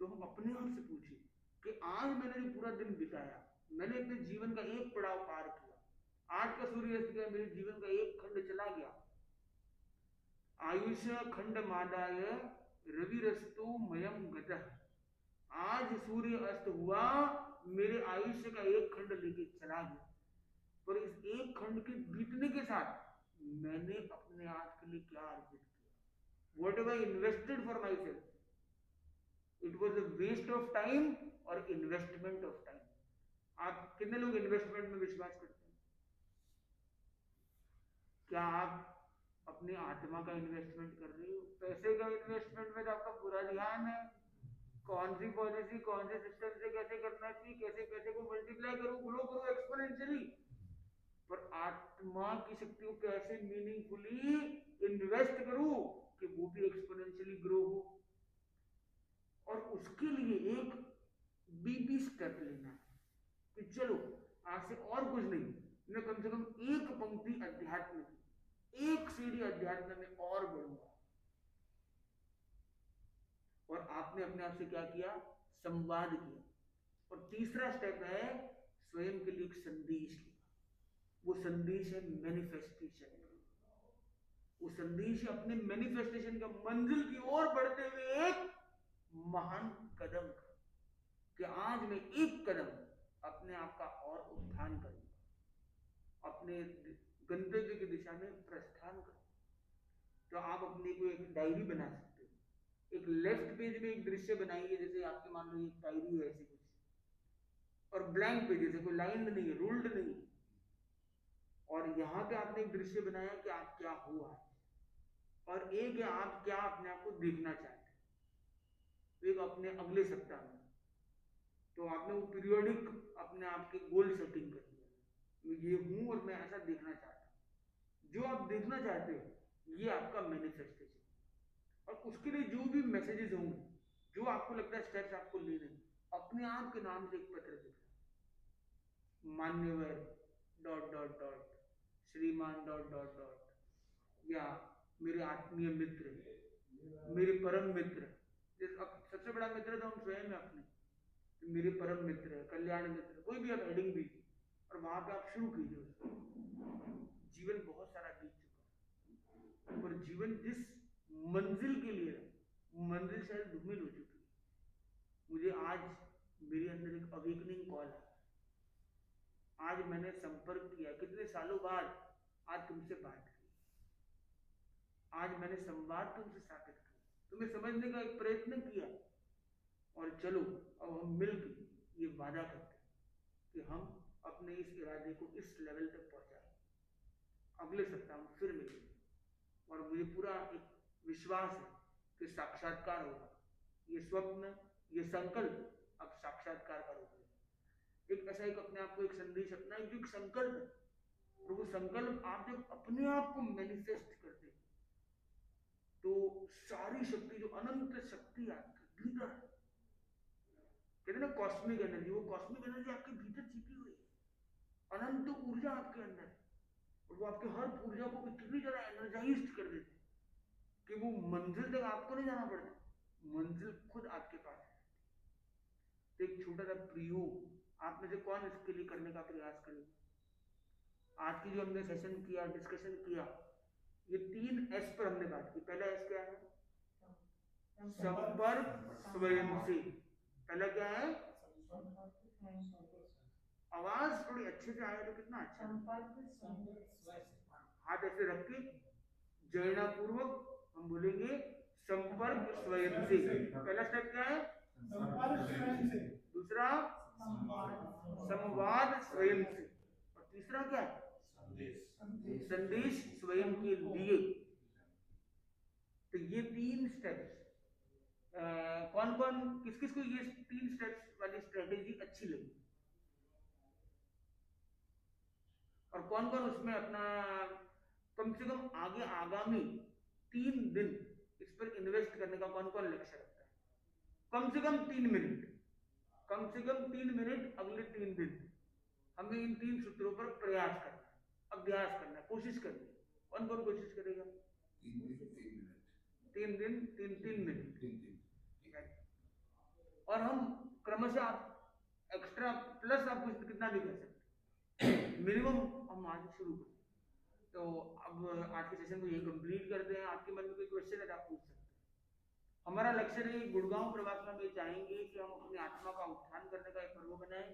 A: तो हम अपने आप से पूछिए कि आज मैंने जो पूरा दिन बिताया, मैंने अपने जीवन का एक पड़ाव पार किया, आज का सूर्यास्त गया, मेरे जीवन का एक खंड चला गया। आयुष्य खंड मादाय रविरस्तु मयम गतः, आज सूर्य अस्त हुआ, मेरे आयुष्य का एक खंड लेके चला गया। पर इस एक खंड के बीतने के साथ मैंने अपने आज के लिए क्या अर्जित किया, whatever I invested for myself, it was a waste of time और इन्वेस्टमेंट ऑफ टाइम। आप कितने लोग इन्वेस्टमेंट में विश्वास करते हैं? क्या आप अपनी आत्मा का इन्वेस्टमेंट कर रहे हो? पैसे का इन्वेस्टमेंट में तो आपका पूरा ध्यान है, कौन सी पॉलिसी कौन से सिस्टम से कैसे करना चाहिए, कैसे पैसे को मल्टीप्लाई करो, ग्रो करो एक्सपोनेंशियली। पर आत्मा की शक्ति को कैसे मीनिंगफुली इन्वेस्ट करूं कि वो भी एक्सपोनेंशियली ग्रो हो। और उसके लिए एक बेबी स्टेप लेना है कि चलो आज से और कुछ नहीं, मैं कम से कम एक पंक्ति अध्यात्म की, एक सीढ़ी अध्यात्म में और बढ़ूंगा। और आपने अपने आप से क्या किया, संवाद किया। और तीसरा स्टेप है स्वयं के लिए एक संदेश लिया। वो संदेश है मैनिफेस्टेशन। वो संदेश अपने मैनिफेस्टेशन का मंजिल की ओर बढ़ते हुए एक महान कदम कि आज मैं एक कदम अपने आप का और उत्थान करूंगा, अपने गंतव्य की दिशा में प्रस्थान करूंगा। तो आप अपने को एक डायरी बना सकते हो, एक लेफ्ट पेज में एक दृश्य बनाइए, जैसे आपकी मान लो एक डायरी है ऐसी कुछ, और ब्लैंक पेज, जैसे कोई लाइन नहीं है, रूल्ड नहीं है, और यहाँ पे आपने एक दृश्य बनाया कि आप क्या हो आज, और एक है आप क्या अपने आप को देखना चाहते हैं, एक अपने अगले सप्ताह में। तो आपने वो पीरियोडिक अपने आप के गोल सेटिंग कर दिया, मैं ये हूं और मैं ऐसा देखना चाहता हूँ। जो आप देखना चाहते हो ये आपका मैनिफेस्टेशन, और उसके लिए जो भी मैसेजेस होंगे, जो आपको लगता है स्टेप्स आपको लेने, अपने आप के नाम से एक पत्र लिखना, मान्यवर डॉट डॉट डॉट श्रीमान डॉट डॉट डॉट, या मेरे आत्मीय मित्र, मेरे परम मित्र, सबसे बड़ा मित्र तो हम स्वयं है अपने, तो मेरे परम मित्र है, कल्याण मित्र, कोई भी आप हेडिंग दीजिए और वहां पे आप शुरू कीजिए उसको। जीवन बहुत सारा बीत चुका है, और जीवन जिस मंजिल के लिए मंजिल शायद धूमिल हो चुकी है। मुझे आज मेरे अंदर एक अवेकनिंग कॉल है, आज मैंने संपर्क किया, कितने सालों बाद आज तुमसे बात की, आज मैंने संवाद तुमसे स्थापित किया, तुम्हें समझने का एक प्रयत्न किया, और चलो अब हम मिलकर ये वादा करते हैं कि हम अपने इस इरादे को इस लेवल तक पहुंचाएं। अगले सप्ताह हम फिर मिलेंगे, और मुझे पूरा एक विश्वास है कि साक्षात्कार होगा, ये स्वप्न, ये संकल्प अब साक्षात्कार का रूप लेगा। एक ऐसा एक अपने आप को एक संदेश अपना, एक जो संकल्प है, और वो संकल्प आप जब अपने आप को मैनिफेस्ट करते हैं तो सारी शक्ति, जो अनंत शक्ति आपके भीतर है, कहते ना कॉस्मिक एनर्जी, वो कॉस्मिक एनर्जी आपके भीतर छिपी हुई है, अनंत ऊर्जा आपके अंदर है, और वो आपके हर ऊर्जा को इतनी ज्यादा एनर्जाइज्ड कर देते हैं कि वो मंजिल तक आपको नहीं जाना पड़ता, मंजिल खुद आपके पास है। तो एक छोटा सा प्रयोग आप में से कौन इसके लिए करने का प्रयास करेगा? आज की जो हमने सेशन किया, डिस्कशन किया, ये 3 एस पर हमने बात की। पहला एस क्या है? संपर्क स्वयं से। पहला क्या है? आवाज थोड़ी अच्छे से आए तो कितना अच्छा। हाथ ऐसे रख के जयना पूर्वक हम बोलेंगे संपर्क स्वयं से। पहला स्टेप क्या है? संपर्क स्वयं से। दूसरा संवाद स्वयं से, और तीसरा क्या है? संदेश स्वयं के लिए। तो ये 3 स्टेप्स, कौन कौन किस किस को ये 3 स्टेप्स वाली स्ट्रेटेजी अच्छी लगी, और कौन कौन उसमें अपना कम से कम आगे आगामी 3 दिन इस पर इन्वेस्ट करने का कौन कौन लक्ष्य रखता है? कम से कम 3 मिनट, कम से कम 3 मिनट अगले 3 दिन हमें इन 3 सूत्रों पर प्रयास करना है, अभ्यास करना है, कोशिश करनी है। कौन कौन कोशिश करेगा? 3 दिन 3 मिनट। और हम क्रमशः आप एक्स्ट्रा प्लस आप कुछ कितना भी कर सकते, मिनिमम हम आज शुरू करें। तो अब आज के सेशन को ये कंप्लीट करते हैं। आपके मन में कोई क्वेश्चन है तो आप पूछ सकते हैं। हमारा लक्ष्य है गुड़गांव प्रवास में हम ये चाहेंगे कि हम अपनी आत्मा का उत्थान करने का एक पर्व बनाएं।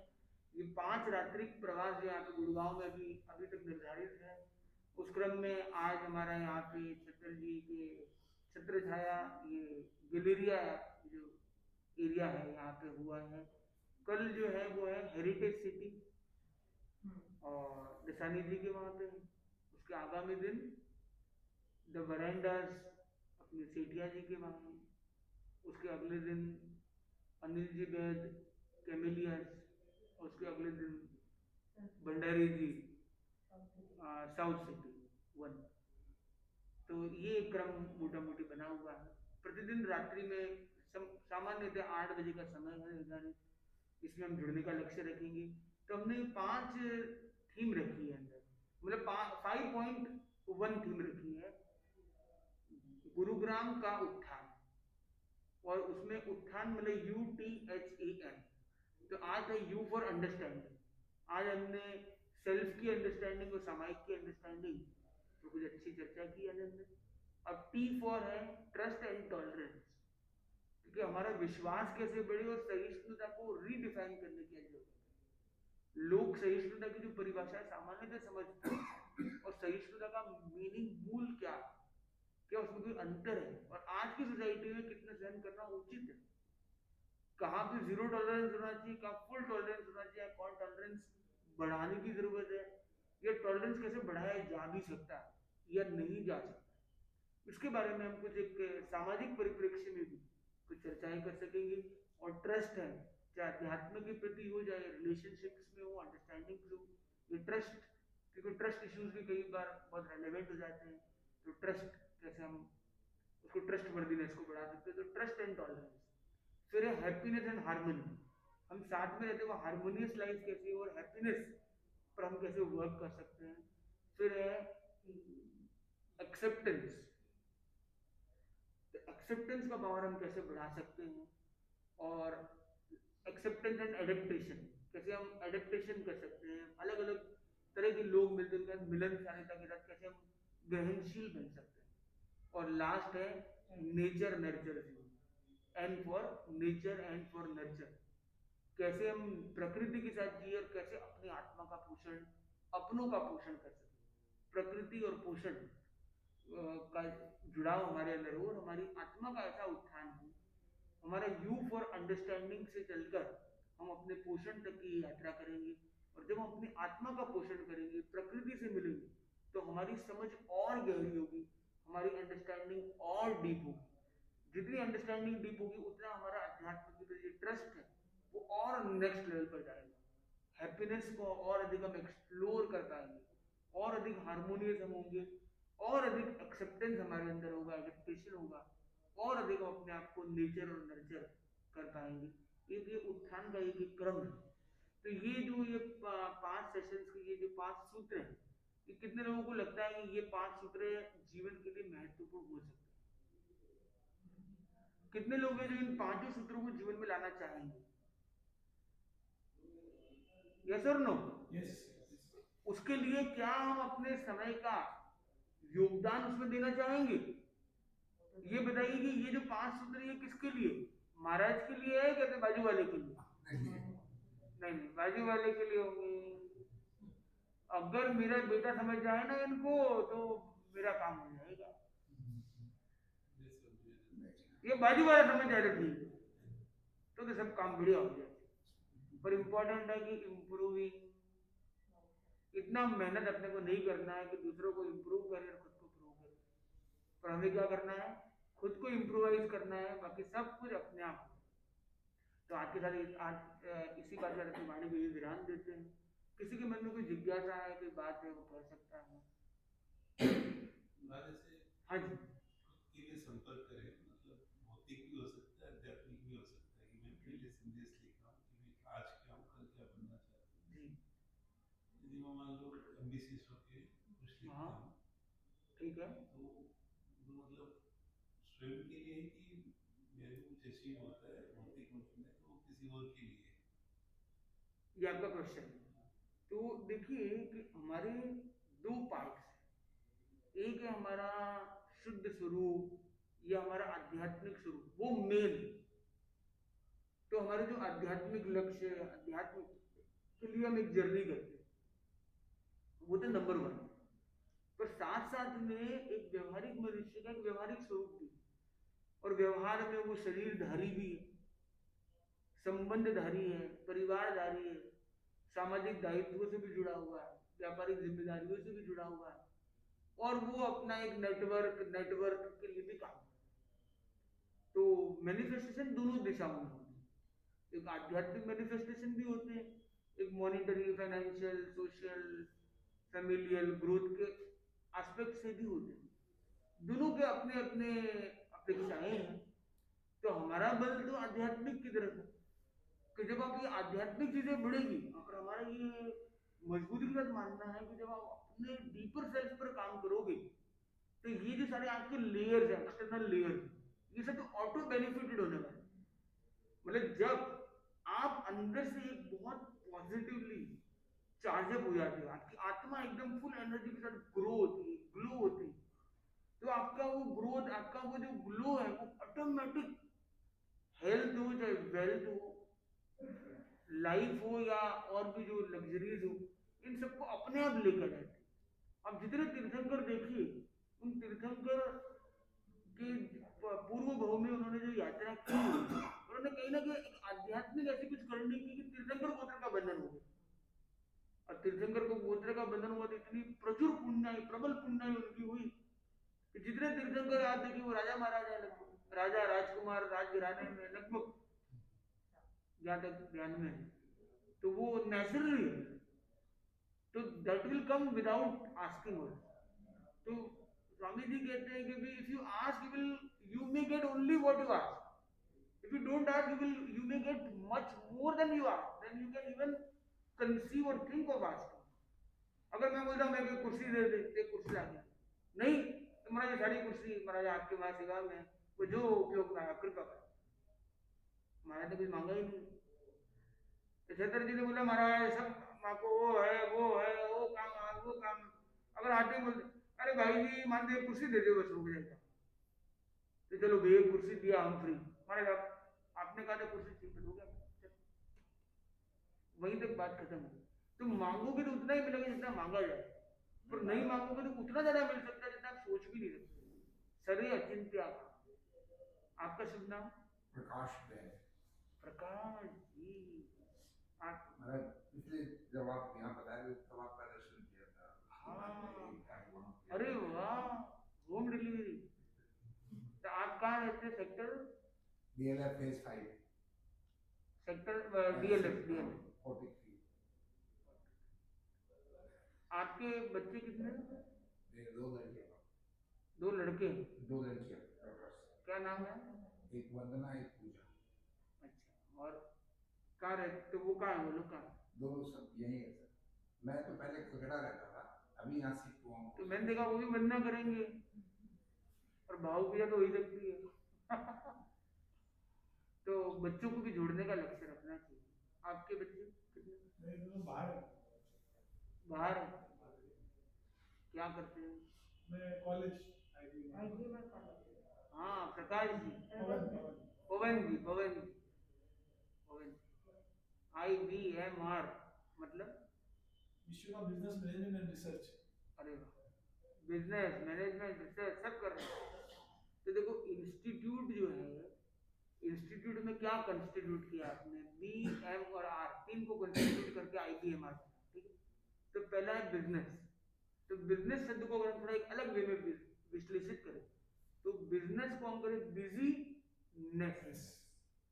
A: ये 5 रात्रिक प्रवास जो यहाँ पे गुड़गांव में अभी तक निर्धारित है, उस क्रम में आज हमारा यहाँ पे छत्र जी के छत्र छाया ये गैलेरिया जो एरिया है यहाँ पे हुआ है। कल जो है वो है हेरिटेज सिटी और दसानी जी के वहाँ पे। उसके आगामी दिन द वरेंडास अपने सेठिया जी के वहाँ। उसके अगले दिन अनिल जी बैद कैमिलियस। उसके अगले दिन भंडारी जी साउथ सिटी 1। तो ये क्रम मोटा मोटी बना हुआ है। प्रतिदिन रात्रि में सामान्यतः 8 बजे का समय है निर्धारित, इसमें हम जुड़ने का लक्ष्य रखेंगे। तो हमने 5 थीम रखी है अंदर, मतलब 5.1 थीम रखी है। गुरुग्राम का उत्थान, और उसमें उत्थान मतलब UTHAN। तो आज है U फॉर अंडरस्टैंडिंग। आज हमने सेल्फ की अंडरस्टैंडिंग और सामायिक की अंडरस्टैंडिंग तो कुछ अच्छी चर्चा की है अंदर। अब टी फॉर है ट्रस्ट एंड टॉलरेंस, क्योंकि हमारा विश्वास कैसे बढ़े और सहिष्णुता को रीडिफाइन करने की जरूरत है। लोग सहिष्णुता की जो परिभाषा है सामान्यतः समझते हैं, और सहिष्णुता का मीनिंग मूल क्या उसमें कोई अंतर है, और आज की सोसाइटी में कितना सहन करना उचित है, कहाँ पे जीरो टॉलरेंस होना चाहिए, कहाँ फुल टॉलरेंस होना चाहिए, कौन टॉलरेंस बढ़ाने की जरूरत है, या टॉलरेंस कैसे बढ़ाया जा भी सकता है या नहीं जा सकता, उसके बारे में हम कुछ एक सामाजिक परिप्रेक्ष्य में भी कुछ चर्चाएं कर सकेंगे। और ट्रस्ट है, चाहे अध्यात्म के प्रति हो, चाहे रिलेशनशिप्स में हो, अंडरस्टैंडिंग हो, ये ट्रस्ट, क्योंकि ट्रस्ट इश्यूज भी कई बार बहुत रेलेवेंट हो जाते हैं, तो ट्रस्ट कैसे हम उसको ट्रस्ट वर्दीनेस को बढ़ा सकते हैं, तो ट्रस्ट एंड टॉलरेंस। फिर है हैप्पीनेस एंड हार्मनी, हम साथ में रहते हुए हार्मोनियस लाइफ कैसे और हैप्पीनेस पर हम कैसे वर्क कर सकते हैं। फिर है एक्सेप्टेंस, एक्सेप्टेंस का पावर हम कैसे बढ़ा सकते हैं, और एक्सेप्टेंस एंड एडेप्टेशन, कैसे हम एडेप्टेशन कर सकते हैं, अलग अलग तरह के लोग मिलते हैं मिलनसारता के साथ कैसे हम ग्रहणशील बन सकते हैं। और लास्ट है nature nurture, and for nature and for nurture, कैसे हम प्रकृति के साथ जिए और कैसे अपनी आत्मा का पोषण, अपनों का पोषण कर सके। प्रकृति और पोषण का जुड़ाव हमारे अंदर हो और हमारी आत्मा का ऐसा उत्थान हो, हमारा यू फॉर अंडरस्टैंडिंग से चलकर हम अपने पोषण तक की यात्रा करेंगे, और जब हम अपनी आत्मा का पोषण करेंगे, प्रकृति से मिलेंगे, तो हमारी समझ और गहरी होगी, हमारी अंडरस्टैंडिंग और डीप होगी। जितनी अंडरस्टैंडिंग डीप होगी उतना हमारा अध्यात्म की जो ट्रस्ट है वो और नेक्स्ट लेवल पर जाएगा, हैप्पीनेस को और अधिक हम एक्सप्लोर कर पाएंगे, और अधिक हार्मोनियस हम होंगे, और अधिक एक्सेप्टेंस हमारे अंदर होगा, एडेप्टेशन होगा, और अधिक हम अपने आप को नेचर और नर्चर कर पाएंगे। ये उत्थान का एक क्रम है। तो ये जो ये 5 सेशंस के ये जो 5 सूत्र हैं, ये कितने लोगों को लगता है कि ये 5 सूत्र जीवन के लिए महत्वपूर्ण हो सकते हैं? कितने लोग हैं जो इन 5 सूत्रों को जीवन में लाना चाहेंगे? यस और नो?
B: यस।
A: उसके लिए क्या हम अपने समय का योगदान उसमें देना चाहेंगे? ये बताइए कि ये जो 5 सूत्र ये किसके लिए, महाराज के लिए है, कहते बाजू वाले के लिए? नहीं, बाजू वाले के लिए होंगे। अगर मेरा बेटा समझ जाए ना इनको तो मेरा काम हो जाएगा। ये बाजू वाला समझ जाए तो ठीक है, तो सब काम बढ़िया हो जाए। पर इंपॉर्टेंट है कि इम्प्रूविंग, इतना मेहनत अपने को नहीं करना है कि दूसरों को इम्प्रूव करें और खुद को प्रूव करें, पर हमें क्या करना है, खुद को इम्प्रोवाइज करना है, बाकी सब कुछ अपने आप। तो आज के साथ आज इसी बात पर अपनी वाणी को ये विराम देते हैं। किसी के मन में कोई जिज्ञासा है, कोई बात है, वो कह सकता है। हाँ जी।
B: के लिए संपर्क करें, मतलब भौतिक भी हो सकता है, आध्यात्मिक भी हो सकता है, कि मैं अपने लिए संदेश लिख रहा हूँ कि मैं आज क्या हूँ, कल क्या बनना चाहता हूँ। यदि मैं मान लो एम्बिशियस होके कुछ लिखता हूँ,
A: ठीक है,
B: तो मतलब स्वयं के लिए कि मेरे को कुछ अचीव होता है भौतिक रूप में, तो वो किसी और के लिए?
A: ये आपका क्वेश्चन है। तो देखिए कि हमारे 2 पार्ट्स हैं, एक है हमारा शुद्ध स्वरूप या हमारा आध्यात्मिक स्वरूप, वो मेन। तो हमारे जो आध्यात्मिक लक्ष्य है, आध्यात्मिक के लिए हम एक जर्नी करते हैं, वो तो नंबर 1। पर साथ साथ में एक व्यवहारिक मनुष्य का एक व्यवहारिक स्वरूप भी, और व्यवहार में वो शरीरधारी भी है, संबंधधारी है, परिवारधारी है, सामाजिक दायित्वों से भी जुड़ा हुआ है, व्यापारिक जिम्मेदारियों से भी जुड़ा हुआ है, और वो अपना एक नेटवर्क के लिए भी काम करता है। तो मैनिफेस्टेशन दोनों दिशाओं में होती है, एक आध्यात्मिक मैनिफेस्टेशन भी होते हैं, एक monetary, financial, social, familial growth के एस्पेक्ट से भी होते हैं। दोनों के अपने अपने अपेक्षाएं हैं। तो हमारा बल तो आध्यात्मिक की तरफ है, कि जब आप ये आध्यात्मिक चीजें बढ़ेगी, और हमारा ये मजबूती के साथ मानना है कि जब आप अपने डीपर सेल्फ पर काम करोगे, तो ये जो सारे आपके लेयर्स हैं, एक्सटर्नल लेयर्स, ये सब तो ऑटो बेनिफिटेड होने वाले। मतलब जब आप अंदर से एक बहुत पॉजिटिवली चार्जअप हो जाते हो, आपकी आत्मा एकदम फुल एनर्जी के साथ ग्रो होती है, ग्लो होती है, तो आपका वो ग्रोथ, आपका वो जो ग्लो है वो ऑटोमेटिक, हेल्थ हो चाहे वेल्थ हो, लाइफ हो या और भी जो लग्जरीज हो, इन सबको अपने आप लेकर जाते हैं। अब जितने तीर्थंकर देखिए, उन तीर्थंकर के पूर्व भाव में उन्होंने जो यात्रा की, उन्होंने कहीं ना कहीं एक आध्यात्मिक ऐसी कुछ करनी की कि तीर्थंकर गोत्र का बंधन हो गया। और तीर्थंकर को गोत्र का बंधन हुआ तो इतनी प्रचुर पुण्याई, प्रबल पुण्याई उनकी हुई कि जितने तीर्थंकर आप देखिए वो राजा महाराजा लगभग, राजा राजकुमार राजघराने में लगभग, जहाँ तक ध्यान में है, तो वो नेचुरली है। तो that will come without asking also. तो स्वामी जी कहते हैं कि if you ask you may get only what you ask, if you don't ask you may get much more than you ask, then you can even conceive or think of asking. अगर मैं बोलता हूँ मैं कोई कुर्सी दे दे, एक कुर्सी ला गया, नहीं तो महाराज सारी कुर्सी महाराज आपके वहां सेवा में वो जो उपयोग में आप कृपा करें, महाराज ने कुछ मांगा ही नहीं। तो छतर जी ने बोला महाराज सब आपको वो है वो है वो काम वो काम, अगर आते बोलते अरे भाई जी मान दे कुर्सी दे दो बस रुक जाएगा, तो चलो भैया कुर्सी दिया हम फ्री, महाराज आपने कहा था कुर्सी चाहिए तो हो गया, वहीं तक बात खत्म हो। तो मांगोगे तो उतना ही मिलेगा जितना मांगा जाए, पर नहीं मांगोगे तो उतना ज्यादा मिल सकता है जितना आप सोच भी नहीं सकते। सरे अचिंत्य। आपका शुभ नाम?
C: प्रकाश बेन।
A: प्रकाश जी, आप
C: पिछले जब आप यहाँ बता रहे तब आपका दर्शन किया था।
A: हाँ, अरे वाह, होम डिलीवरी। तो आप कहाँ रहते हैं? Sector
C: DLF phase 5,
A: sector DLF
C: 43।
A: आपके बच्चे कितने?
C: मेरे 2 लड़के।
A: 2 लड़के?
C: 2 लड़कियाँ।
A: क्या नाम है?
C: एक वंदना, एक पूजा।
A: अच्छा, और कहाँ रहते? तो वो कहाँ है, वो लोग कहाँ?
C: दोनों सब यही है सर। मैं तो पहले कोलकाता रहता था, अभी यहाँ शिफ्ट हुआ हूँ।
A: तो मैंने देखा वो भी वंदना करेंगे और भाव पूजा तो हो ही सकती है। तो बच्चों को भी जोड़ने का लक्ष्य रखना चाहिए। आपके बच्चे कितने? बाहर है? क्या करते हैं?
D: मैं कॉलेज
A: हाँ, प्रकाश जी, पवन जी, IBMR मतलब
D: विश्व का बिजनेस मैनेजमेंट एंड रिसर्च।
A: अरे बिजनेस मैनेजमेंट रिसर्च सब कर रहे हैं। तो देखो इंस्टीट्यूट जो है, इंस्टीट्यूट में क्या कंस्टिट्यूट किया आपने? बी एम और आर, 3 को कंस्टिट्यूट करके IBMR, ठीक है। तो पहला है बिजनेस। तो बिजनेस शब्द को अगर हम थोड़ा एक अलग वे में विश्लेषित करें तो बिजनेस को हम करें बिजीनेस,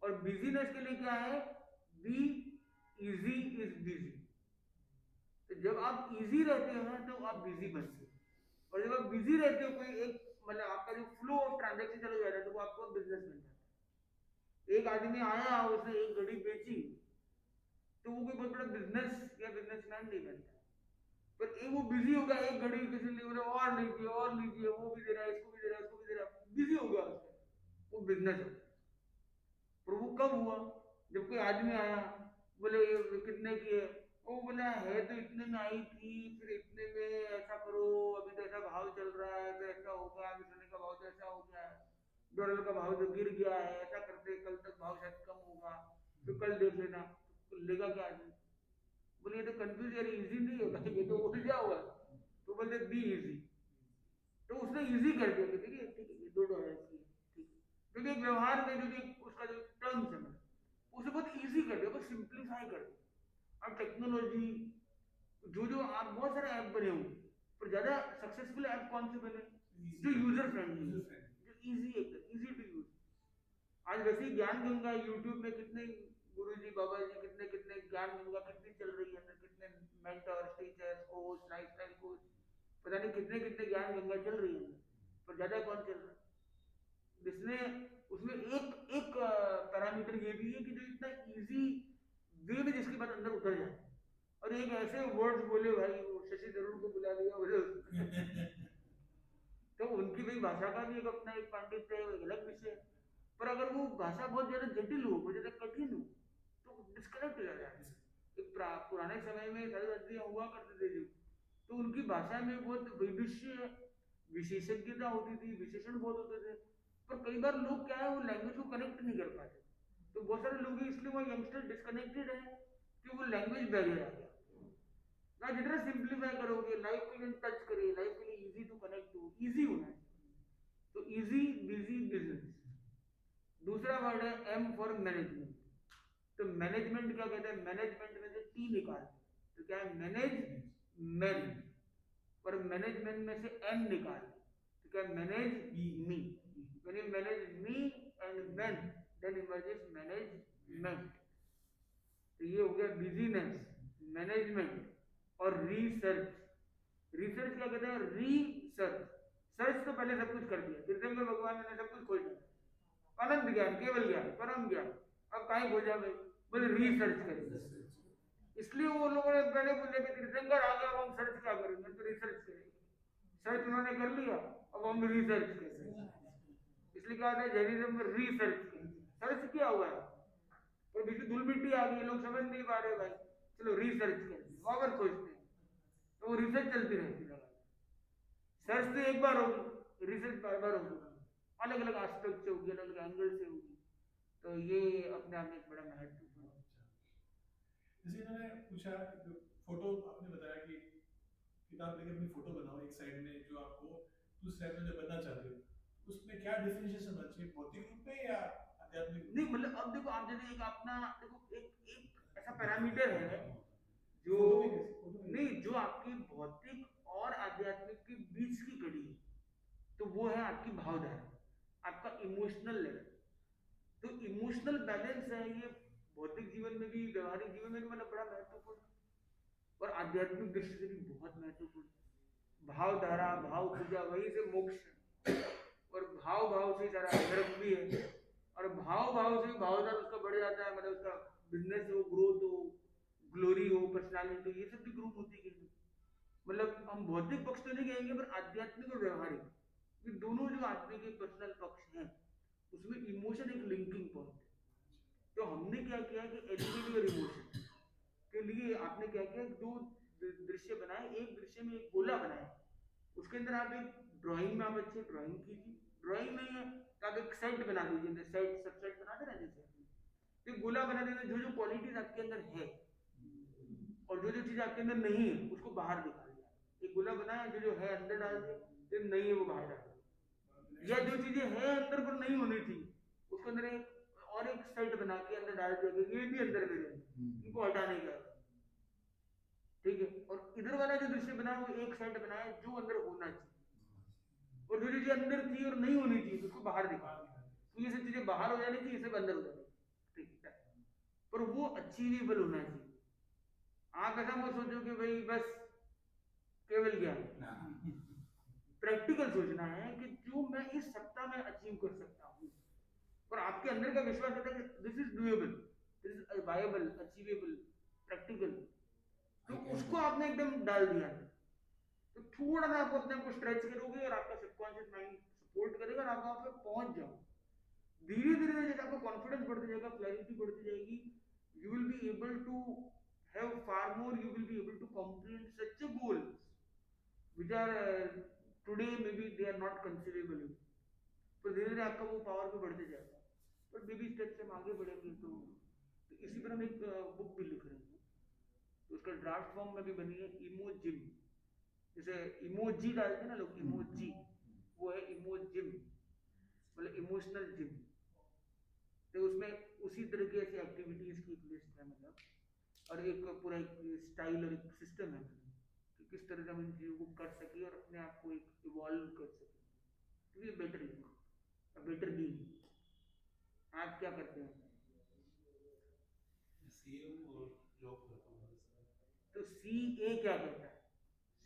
A: और बिजीनेस के लिए क्या है? Be easy is busy. तो जब आप इजी रहते हो ना तो आप बिजी बनते हो, और जब आप बिजी रहते हो कोई एक मतलब आपका जो फ्लो ऑफ ट्रांजैक्शन चला जाता है तो वो आपको बिजनेस बन जाता है। एक आदमी आया उसने एक घड़ी बेची तो वो कोई बहुत बड़ा बिजनेस या बिजनेसमैन नहीं बनता, पर एक वो बिजी हो गया, एक घड़ी किसी ने बोला और लीजिए वो भी दे रहा है, इसको भी दे रहा है, उसको भी दे रहा है, बिजी हो गया उसका, वो बिजनेस हो गया। पर वो कब हुआ? जब कोई आदमी आया बोले ये कितने की है, वो बोला है तो इतने में आई थी, फिर इतने में ऐसा करो, अभी तो ऐसा भाव चल रहा है तो ऐसा होगा, अभी सोने का भाव तो ऐसा हो गया है, डॉलर का भाव तो गिर गया है, ऐसा करते कल तक भाव शायद कम होगा, फिर कल देख लेना। तो लेगा क्या आदमी? बोले ये तो कंफ्यूज, यार इजी नहीं होगा, ये तो उलझा हुआ। तो बोलते बी इजी, तो उसने इजी कर दिया कि देखिए ठीक है ये $2 की है, ठीक है, क्योंकि एक व्यवहार में जो भी उसका जो टर्म्स है उसे बहुत इजी कर दिया, बहुत सिंप्लीफाई कर दिया। अब टेक्नोलॉजी जो आप बहुत सारे ऐप बने होंगे, पर ज्यादा सक्सेसफुल ऐप कौन से बने? जो यूजर फ्रेंडली, जो इजी है, इजी टू यूज। आज वैसे ही ज्ञान गंगा यूट्यूब में कितने गुरु जी बाबा जी कितने कितने ज्ञान गंगा कितनी चल रही है, कितने mentors teachers coach lifestyle coach, पता नहीं कितने कितने ज्ञान गंगा चल रही है, पर ज्यादा कौन चल रहा है? जिसने उसमें एक एक पैरामीटर ये भी है कि जो इतना इजी वे में जिसकी बात अंदर उतर जाए, और एक ऐसे वर्ड्स बोले भाई, वो शशि थरूर को बुला लिया बोले तो उनकी भाई भाषा का भी एक अपना एक पांडित्य है, एक अलग विषय है। पर अगर वो भाषा बहुत ज्यादा जटिल हो, बहुत ज्यादा कठिन हो तो डिस्कनेक्ट हो जाता है। एक पुराने समय में सारी हुआ करते थे जो, तो उनकी भाषा में बहुत वैदुष्य विशेषज्ञता होती थी, विशेषण बहुत होते थे, पर कई बार लोग क्या है वो लैंग्वेज को कनेक्ट नहीं कर पाते। तो बहुत सारे लोग इसलिए वो यंगस्टर डिस्कनेक्टेड है कि वो लैंग्वेज बैरियर आ गया ना। जितना सिंप्लीफाई करोगे लाइफ के लिए, टच करिए लाइफ के लिए, इजी टू कनेक्ट हो, इजी होना है। तो इजी, बिजी, बिजनेस। दूसरा वर्ड है एम फॉर मैनेजमेंट। तो मैनेजमेंट क्या कहते हैं, मैनेजमेंट में से टी निकाल, तो क्या है मैनेज मैन, और मैनेजमेंट में से एन निकाल, तो क्या manage me. When you manage me and man then emerges management. तो ये हो गया बिजीनेस, मैनेजमेंट और रिसर्च। रिसर्च क्या कहते हैं, रिसर्च। सर्च तो पहले सब कुछ कर दिया, तीर्थंकर भगवान ने सब कुछ खोज दिया, अनंत ज्ञान, केवल ज्ञान, परम ज्ञान, अब कहीं खोजा भाई, बोले रिसर्च करेंगे। इसलिए वो लोगों ने पहले बोले कि तीर्थंकर आ गया, अब हम सर्च क्या करेंगे, तो रिसर्च करेंगे। सर्च उन्होंने कर लिया, अब हम रिसर्च करेंगे। इसलिए क्या होता है जैनिज्म में रिसर्च, सर्च किया हुआ है, और बीच में धूल मिट्टी आ गई, लोग समझ नहीं पा रहे भाई, चलो रिसर्च करते हैं, वापस सोचते हैं, तो वो रिसर्च चलती रहती है। सर्च तो एक बार होगी, रिसर्च बार बार होगी, अलग अलग एस्पेक्ट से होगी, अलग अलग एंगल से होगी। तो ये अपने आप में एक बड़ा महत्वपूर्ण है।
D: जैसे इन्होंने पूछा जो फोटो आपने बताया कि किताब लेके अपनी फोटो बनाओ एक साइड में, जो आपको दूसरी साइड में जो बनना चाहते हो, उसमें क्या डिफरेंशिएशन होना चाहिए, भौतिक रूप में या आध्यात्मिक?
A: नहीं मतलब अब देखो, आप जैसे एक अपना देखो एक ऐसा पैरामीटर है जो नहीं, जो आपकी भौतिक और आध्यात्मिक के बीच की कड़ी है, तो वो है आपकी भावधारा, आपका इमोशनल लेवल। तो इमोशनल बैलेंस है ये भौतिक जीवन में भी, व्यवहारिक जीवन में भी मतलब बड़ा महत्वपूर्ण, और आध्यात्मिक दृष्टि से भी बहुत महत्वपूर्ण। भावधारा, भाव पूजा, वही से मोक्ष, और भाव भाव से सारा नरक भी है, और भाव भाव से भावधारा उसका बढ़ जाता है, मतलब उसका बिजनेस हो, ग्रोथ हो, ग्लोरी हो, पर्सनालिटी, ये सब भी ग्रो होती है। मतलब हम भौतिक पक्ष तो नहीं कहेंगे, पर आध्यात्मिक और व्यवहारिक, ये दोनों जो आदमी के पर्सनल पक्ष हैं, उसमें इमोशन एक लिंकिंग पॉइंट है। तो हमने क्या किया कि एलिवेट योर इमोशन के लिए आपने क्या किया, दो दृश्य बनाए, एक दृश्य में एक गोला बनाया, उसके अंदर आप एक ड्राइंग में आप अच्छे ड्राइंग कीजिए, ड्राइंग नहीं है तो आप एक सेट बना दीजिए, सेट सब सेट बना देना, जैसे तो गोला बना देना, जो जो क्वालिटीज आपके अंदर है और जो जो चीज आपके अंदर नहीं है उसको बाहर निकाल दिया। एक गोला बनाया, जो जो है अंदर डाल दिया, जो नहीं है वो बाहर डाल दिया, या जो चीजें हैं अंदर पर नहीं होनी थी उसके अंदर एक और एक सेट बना के अंदर डाल दिया, ये भी अंदर मेरे, इनको हटाने का, ठीक है। और इधर वाला जो दृश्य बना वो एक सेट बनाया जो अंदर होना चाहिए, और जो चीजें अंदर थी और नहीं होनी चाहिए उसको बाहर निकाल दिया। तो ये सब चीजें बाहर हो जानी चाहिए, ये सब अंदर हो जानी, ठीक है, पर वो अचीवेबल होना चाहिए। आप ऐसा मत सोचो कि भाई बस केवल ज्ञान, प्रैक्टिकल सोचना है कि जो मैं इस सप्ताह में अचीव कर सकता हूँ, और आपके अंदर का विश्वास होता है कि this is doable, this is viable, achievable, practical, तो उसको आपने एकदम डाल दिया। तो थोड़ा ना आप अपने को स्ट्रेच करोगे और आपका सबकॉन्शियस माइंड सपोर्ट करेगा और आप वहां पे पहुंच जाओ। धीरे धीरे जैसे आपका कॉन्फिडेंस बढ़ती जाएगा, क्लैरिटी बढ़ती जाएगी, you will be able to have far more, you will be able to comprehend such a goals which are today maybe they are not conceivable. तो धीरे धीरे आपका वो पावर भी बढ़ते जाएगा, पर बेबी स्टेप से हम आगे बढ़ेंगे। तो इसी पर हम एक बुक भी लिख रहे हैं, तो उसका ड्राफ्ट फॉर्म में भी बनी है, इमोजिम। जैसे इमोजी डालते हैं ना लोग, इमोजी, वो है इमोजिम, मतलब इमोशनल जिम। तो उसमें उसी तरीके से एक्टिविटीज की एक लिस्ट है, मतलब और एक पूरा एक स्टाइल और एक सिस्टम है कि किस तरह से हम इन चीज़ों को कर सके और अपने आप को एक इवॉल्व कर सके, तो ये बेटर है, बेटर बीइंग। आप क्या करते हैं?
B: सीए और जॉब करता हूँ।
A: तो सीए क्या कहता है?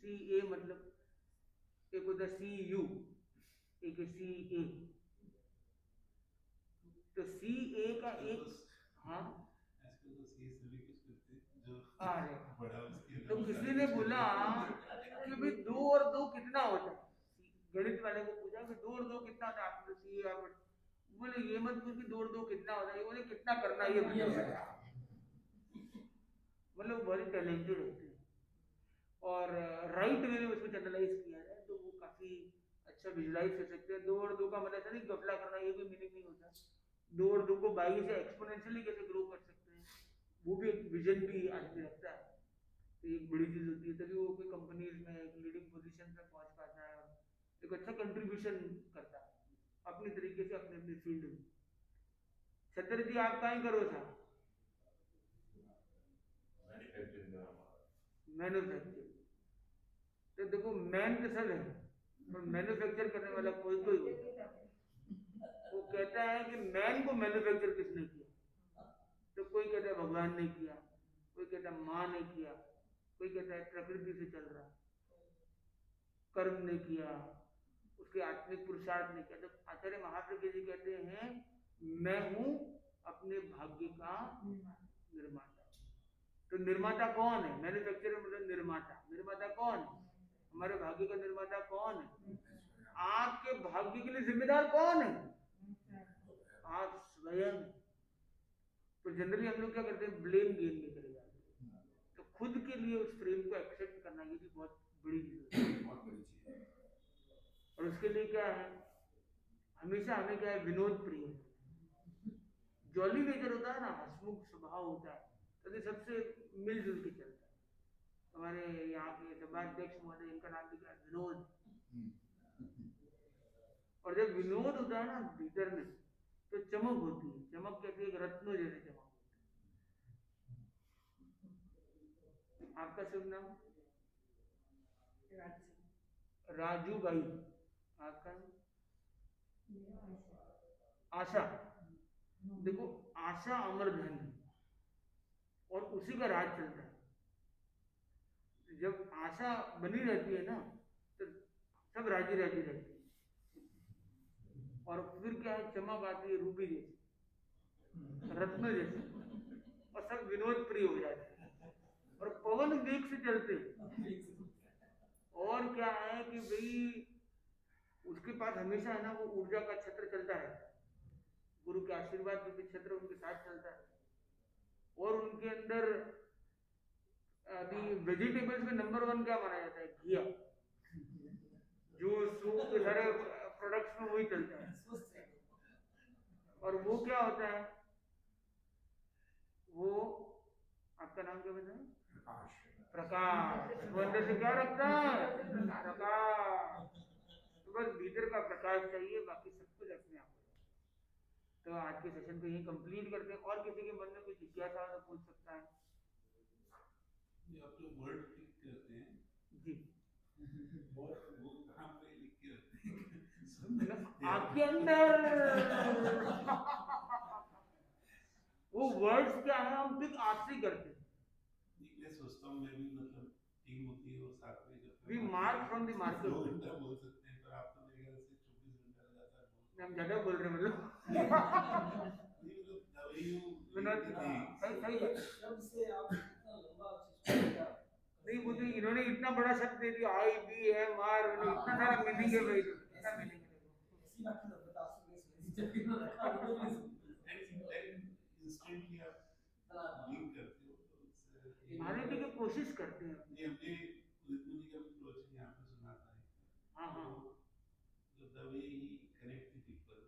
A: सीए मतलब एक होता है सीयू, एक है सीए। तो सीए का एक, हाँ
B: आजकल तो सीए सभी कुछ करते हैं, जो
A: अरे
B: बड़ा उसके
A: तो किसी ने बोला कि भाई 2 और 2 कितना होता है, गणित वाले को पूछा कि 2 और 2 कितना होता है, आपने सीए आप बोले ये मत पूछ कि 2 और 2 कितना होता है, ये बोले कितना करना है ये बताओ। मतलब बहुत टैलेंटेड होते हैं, और राइट वे में उसको चैनलाइज किया जाए तो वो काफी अच्छा विजुलाइज कर सकते हैं। 2 और 2 का मतलब ऐसा नहीं घपला करना, ये भी मीनिंग नहीं होता। 2 और 2 को 22 से एक्सपोनेंशियली कैसे ग्रो कर सकते हैं, वो भी एक विजन भी आदमी रखता है, तो एक बड़ी चीज होती है। तभी वो कोई कंपनीज में एक लीडिंग पोजीशन पे पहुंच पाता है और एक अच्छा कंट्रीब्यूशन करता है अपनी तरीके से अपने अपने फील्ड में। छत्र जी आप कहाँ करो था? मैन्युफैक्चरिंग। तो देखो मैन तो सब है, पर मैन्युफैक्चर करने वाला कोई कोई होता है। वो कहता है कि मैन को मैन्युफैक्चर किसने किया, तो कोई कहता है भगवान ने किया, कोई कहता है माँ ने किया, कोई कहता है प्रकृति से चल रहा, कर्म ने किया, उसके आत्मिक पुरुषार्थ ने किया। तो आचार्य महाप्रज्ञ जी कहते हैं मैं हूं अपने भाग्य का निर्माता। तो निर्माता कौन है? मैन्युफैक्चरर मतलब निर्माता। निर्माता कौन है? हमारे भाग्य का निर्माता कौन है? आपके भाग्य के लिए जिम्मेदार कौन है? आप स्वयं। तो जनरली हम लोग क्या करते हैं, ब्लेम गेम में चले जाते हैं। तो खुद के लिए उस फ्रेम को एक्सेप्ट करना ये भी बहुत बड़ी चीज है। और उसके लिए क्या है, हमेशा हमें क्या है, विनोद प्रिय, जॉली नेचर होता है ना, हंसमुख स्वभाव होता है, तो सबसे मिलजुल के चलता है। हमारे यहाँ के सभाध्यक्ष महोदय, इनका नाम भी क्या है, विनोद। और जब विनोद होता है ना भीतर में, तो चमक होती है। चमक कैसी, एक रत्नों जैसे चमक होती है। आपका शुभ नाम? राजू भाई। आपका? आशा। देखो आशा अमर धन है और उसी का राज चलता है। जब आशा बनी रहती है ना, तो सब राजी राजी रहती है। और फिर क्या है, चमक आती है रूबी जैसी, रत्न जैसी, और सब विनोद प्रिय हो जाते हैं और पवन वेग से चलते हैं। और क्या है कि भाई उसके पास हमेशा है ना वो ऊर्जा का छत्र चलता है, गुरु के आशीर्वाद में भी छत्र उनके साथ चलता है। और उनके अंदर अभी वेजिटेबल्स में नंबर 1 क्या माना जाता है, घिया। जूस सूप के सारे प्रोडक्ट्स में वही चलता है। और वो क्या होता है, वो आपका नाम क्या बताया? प्रकाश। वो अंदर से क्या रखता है, प्रकाश। तो बस भीतर का प्रकाश चाहिए, बाकी सब कुछ अपने आप हो जाए। तो आज के सेशन को यही कंप्लीट करते हैं। और किसी के मन में कुछ जिज्ञासा हो तो पूछ सकता है।
B: ये आप जो वर्ड क्लिक करते हैं
A: जी,
B: वो कहाँ पे लिख के रखते हैं?
A: आपके अंदर वो वर्ड्स क्या है, हम पिक आप से करते हैं।
B: मैं सोचता हूँ मैं भी, मतलब टीम होती है और साथ में जब
A: We mark from the market.
B: 2 घंटा बोल सकते हैं, पर आप तो मेरे ख्याल से 24 घंटा लगातार बोल।
A: हम ज्यादा बोल रहे हैं मतलब।
B: नहीं मतलब the way you
A: Vinod
B: read the things,
A: सही है।
E: शब्द से आप इतना लंबा चीज
A: नहीं वो तो इन्होंने इतना बड़ा शब्द दे दिया, आई बी एम आर, इतना सारा मीनिंग है भाई, इतना मीनिंग है।
E: ऐसी बात तो बता सकते हैं, जब इन्होंने रखा तो नहीं
B: and instantly आप लिंक करते हो, तो it's
A: मानने की कोशिश करते हैं।
B: ये हमने उदित मुनि का भी प्रवचन यहाँ पे सुना था।
A: हाँ हाँ,
B: तो the way he connect the people,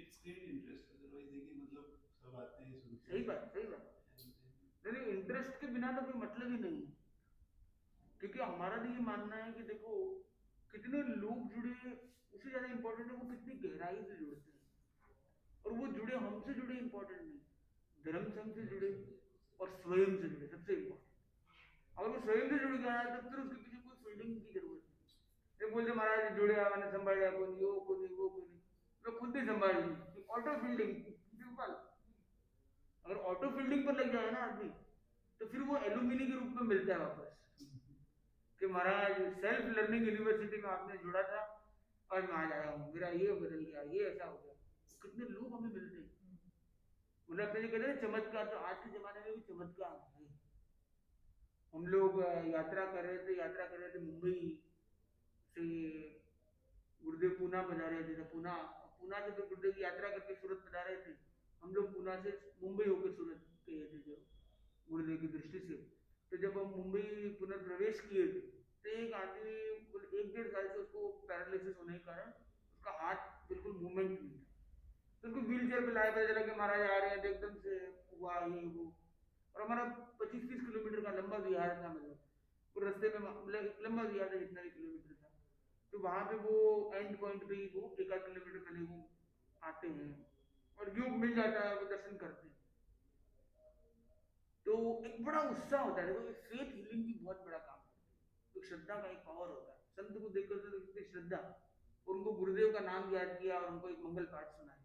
B: it's great interest, otherwise देखिए मतलब सब आते हैं सुनते हैं।
A: सही बात, सही बात। नहीं इंटरेस्ट के बिना तो कोई मतलब ही नहीं है। क्योंकि हमारा तो ये मानना है कि देखो कितने लोग जुड़े, उससे ज्यादा इंपॉर्टेंट है वो कितनी गहराई से जुड़ते हैं। और वो जुड़े, हमसे जुड़े इंपॉर्टेंट नहीं, धर्म से हमसे जुड़े और स्वयं से जुड़े, सबसे इंपॉर्टेंट। अगर वो स्वयं से जुड़ गया है तो फिर उसके पीछे कोई फील्डिंग की जरूरत नहीं। ये बोलते महाराज जुड़े, मैंने संभाल लिया, कोई नहीं, वो कोई नहीं, वो कोई नहीं, तो खुद ही संभाल ली। Auto fielding simple. अगर ऑटो फील्डिंग पर लग जाए ना आदमी, तो फिर वो एलुमिनी के रूप में मिलता है वापस कि महाराज सेल्फ लर्निंग यूनिवर्सिटी में आपने जुड़ा था और मैं आज आया हूँ, मेरा ये बदल गया, ये ऐसा हो गया। कितने लोग हमें मिलते हैं, मतलब पहले कहते हैं चमत्कार, तो आज के जमाने में भी चमत्कार है। हम लोग यात्रा कर रहे थे मुंबई से, गुरुदेव पूना पधारे थे, पूना से फिर गुरुदेव की यात्रा करके सूरत पधारे थे। हम लोग पूना से मुंबई होकर सूरत गए थे जो गुरुदेव की दृष्टि से। तो जब हम मुंबई पुनर्प्रवेश किए थे, तो तो एक आदमी 1-1.5 साल से उसको पैरालिसिस होने के कारण उसका हाथ बिल्कुल मूवमेंट नहीं था, तो उनको व्हील चेयर पे लाया, पता चला कि महाराज आ रहे हैं तो एकदम से हुआ ये वो। और हमारा 25-30 किलोमीटर का लंबा बिहार था, मतलब वो रास्ते में मतलब लंबा बिहार था, जितना भी किलोमीटर था, तो वहां पे वो एंड पॉइंट पे ही वो 1-8 किलोमीटर पहले वो आते हैं और योग मिल जाता है, वो दर्शन करते हैं। तो एक बड़ा उत्साह होता है, देखो फेथ हीलिंग भी बहुत बड़ा काम है, तो श्रद्धा का एक पावर होता है। संत को देखकर तो देखते श्रद्धा, उनको गुरुदेव का नाम याद किया और उनको एक मंगल पाठ सुनाया,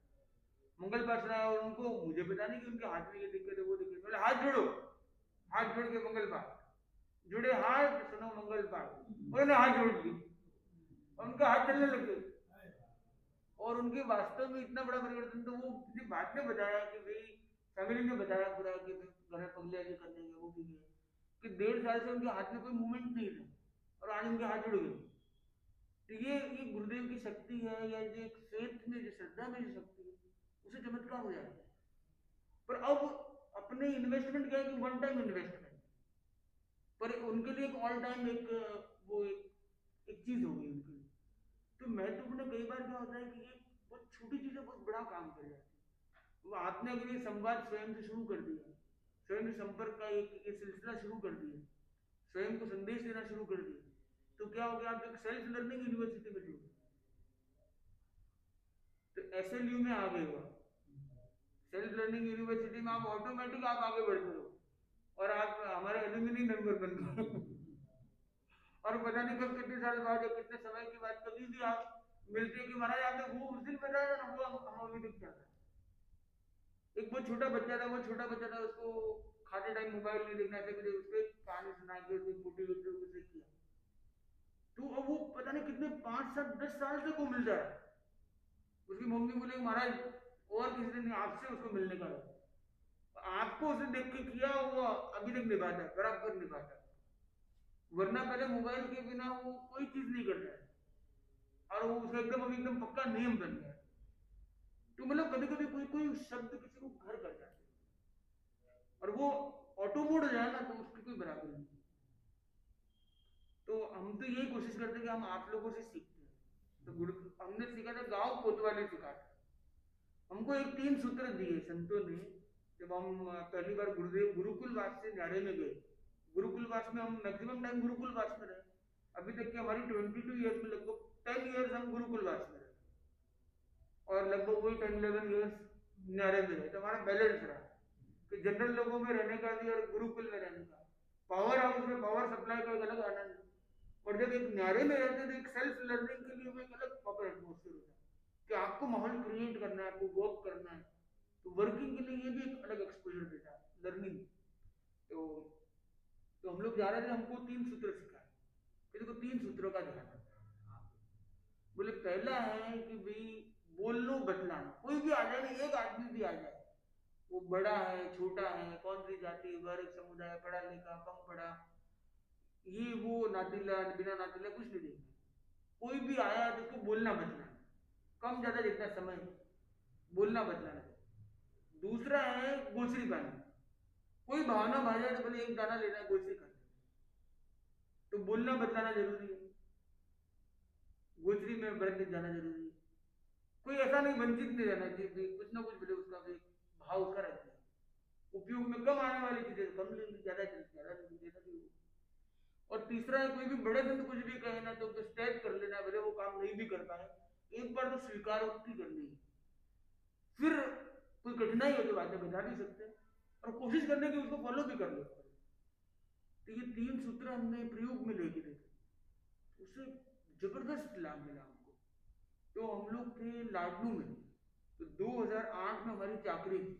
A: मंगल पाठ सुनाया, और उनको मुझे पता नहीं कि उनके हाथ में ये दिक्कत है वो दिक्कत, बोले हाथ जोड़ो, हाथ जोड़ के मंगल पाठ, जुड़े हाथ सुनो मंगल पाठ, उन्होंने हाथ जोड़ ली और उनका हाथ चलने लग गए, और उनके वास्तव में इतना बड़ा परिवर्तन। तो वो मुझे बाद में बताया कि भाई फैमिली ने बताया पूरा कि घर में पगले आगे करने गए, वो भी गए, कि 1.5 साल से उनके हाथ में कोई मूवमेंट नहीं था और आज उनके हाथ जुड़ गए। तो ये गुरुदेव की शक्ति है, या जो एक फेथ में, जो श्रद्धा में जो शक्ति है, उसे चमत्कार हो जाता है। पर अब अपने इन्वेस्टमेंट क्या है कि वन टाइम इन्वेस्टमेंट, पर उनके लिए एक ऑल टाइम एक वो एक चीज हो गई उनके लिए। तो महत्वपूर्ण कई बार क्या होता है कि एक बहुत छोटी चीजें बहुत बड़ा काम कर जाती है। वो आपने अगर ये संवाद स्वयं से शुरू कर दिया, स्वयं से संपर्क का एक सिलसिला शुरू कर दिया, स्वयं को संदेश देना शुरू कर दिया, तो क्या हो गया, आप एक सेल्फ लर्निंग यूनिवर्सिटी में जुड़ गए, तो SLU में आ गए हो, सेल्फ लर्निंग यूनिवर्सिटी में आप ऑटोमेटिक आप आगे बढ़ते हो और आप हमारे एल्यूमिनी मेंबर बन गए और पता नहीं कब कितने साल बाद या कितने समय के बाद कभी भी आप मिलते हैं कि महाराज आपने वो उस दिन बताया ना, वो हम अभी दिख जाता है। एक बहुत छोटा बच्चा था, वो छोटा बच्चा था, उसको खाते टाइम मोबाइल नहीं देखना चाहिए, उसको कहानी सुना के उसको मोटिवेट उसे किया, तो अब वो पता नहीं कितने 5-7-10 साल तक वो मिल रहा है। उसकी मम्मी बोले महाराज और किसी दिन आपसे उसको मिलने का है, आपको उसे देख के किया वो अभी तक निभाता है, बराबर निभाता है, वरना पहले मोबाइल के बिना वो कोई चीज नहीं करता है, और वो उसका एकदम अभी एकदम पक्का नियम बन गया है। तो मतलब कभी कभी कोई कोई शब्द किसी को घर कर जाते हैं और वो ऑटो मोड हो जाए ना, तो उसकी कोई बराबरी नहीं। तो हम तो यही कोशिश करते हैं कि हम आप लोगों से सीखते हैं। तो गुरु हमने सीखा था, गांव कोतवाली सिखा था हमको, एक 3 सूत्र दिए संतों ने। जब हम पहली बार गुरुदेव गुरुकुलवास से न्यारे में गए, गुरुकुलवास में हम मैक्सिमम टाइम गुरुकुलवास में रहे, अभी तक की हमारी 22 ईयर्स में लगभग 10 ईयर्स हम गुरुकुलवास में रहे और लगभग वही 10-11 ईयर्स न्यारे में रहे। तो हमारा बैलेंस रहा कि जनरल लोगों में रहने का भी और गुरुकुल में रहने का, पावर हाउस में पावर सप्लाई का एक अलग आनंद, और जब एक न्यारे में रहते तो एक सेल्फ लर्निंग के लिए एक अलग प्रॉपर एटमोस्फेयर होता है कि आपको माहौल क्रिएट करना है, आपको वर्क करना है, तो वर्किंग के लिए ये भी एक अलग एक्सपोजर देता है लर्निंग। तो हम लोग जा रहे थे, हमको 3 सूत्र सिखाए, फिर देखो 3 सूत्रों का ध्यान रखना। बोले पहला है कि भाई बोलना बतलाना, कोई भी आ जाए, एक आदमी भी आ जाए, वो बड़ा है छोटा है, कौन सी जाति वर्ग समुदाय, पढ़ा लिखा कम पढ़ा, ये वो नातीला बिना नातीला कुछ नहीं देखना, कोई भी आया तो उसको बोलना बतलाना, कम ज्यादा जितना समय बोलना बतलाना। दूसरा है गोचरी पानी, कोई भावना भाग जाए तो बोले एक दाना लेना है गोचरी कर, तो बोलना बतलाना जरूरी है, गोचरी में व्रत जाना जरूरी है। कोई ऐसा नहीं वंचित नहीं रहना चाहिए, कुछ ना कुछ बोले उसका भी भाव उसका रहता है। उपयोग में कम आने वाली चीजें कम लेनी, ज्यादा लेना भी। और तीसरा है कोई भी बड़े संत कुछ भी कहे ना तो स्टेप कर लेना, भले वो काम नहीं भी कर पाए, एक बार तो स्वीकार उक्ति करनी है, फिर कोई कठिनाई हो तो बातें बता भी सकते हैं और कोशिश करने की उसको फॉलो भी कर लेते। तो ये 3 सूत्र हमने प्रयोग में लेके देखे, उससे जबरदस्त लाभ मिला हमको। तो हम लोग थे लाडलू में, तो 2008 में हमारी चाकरी थी।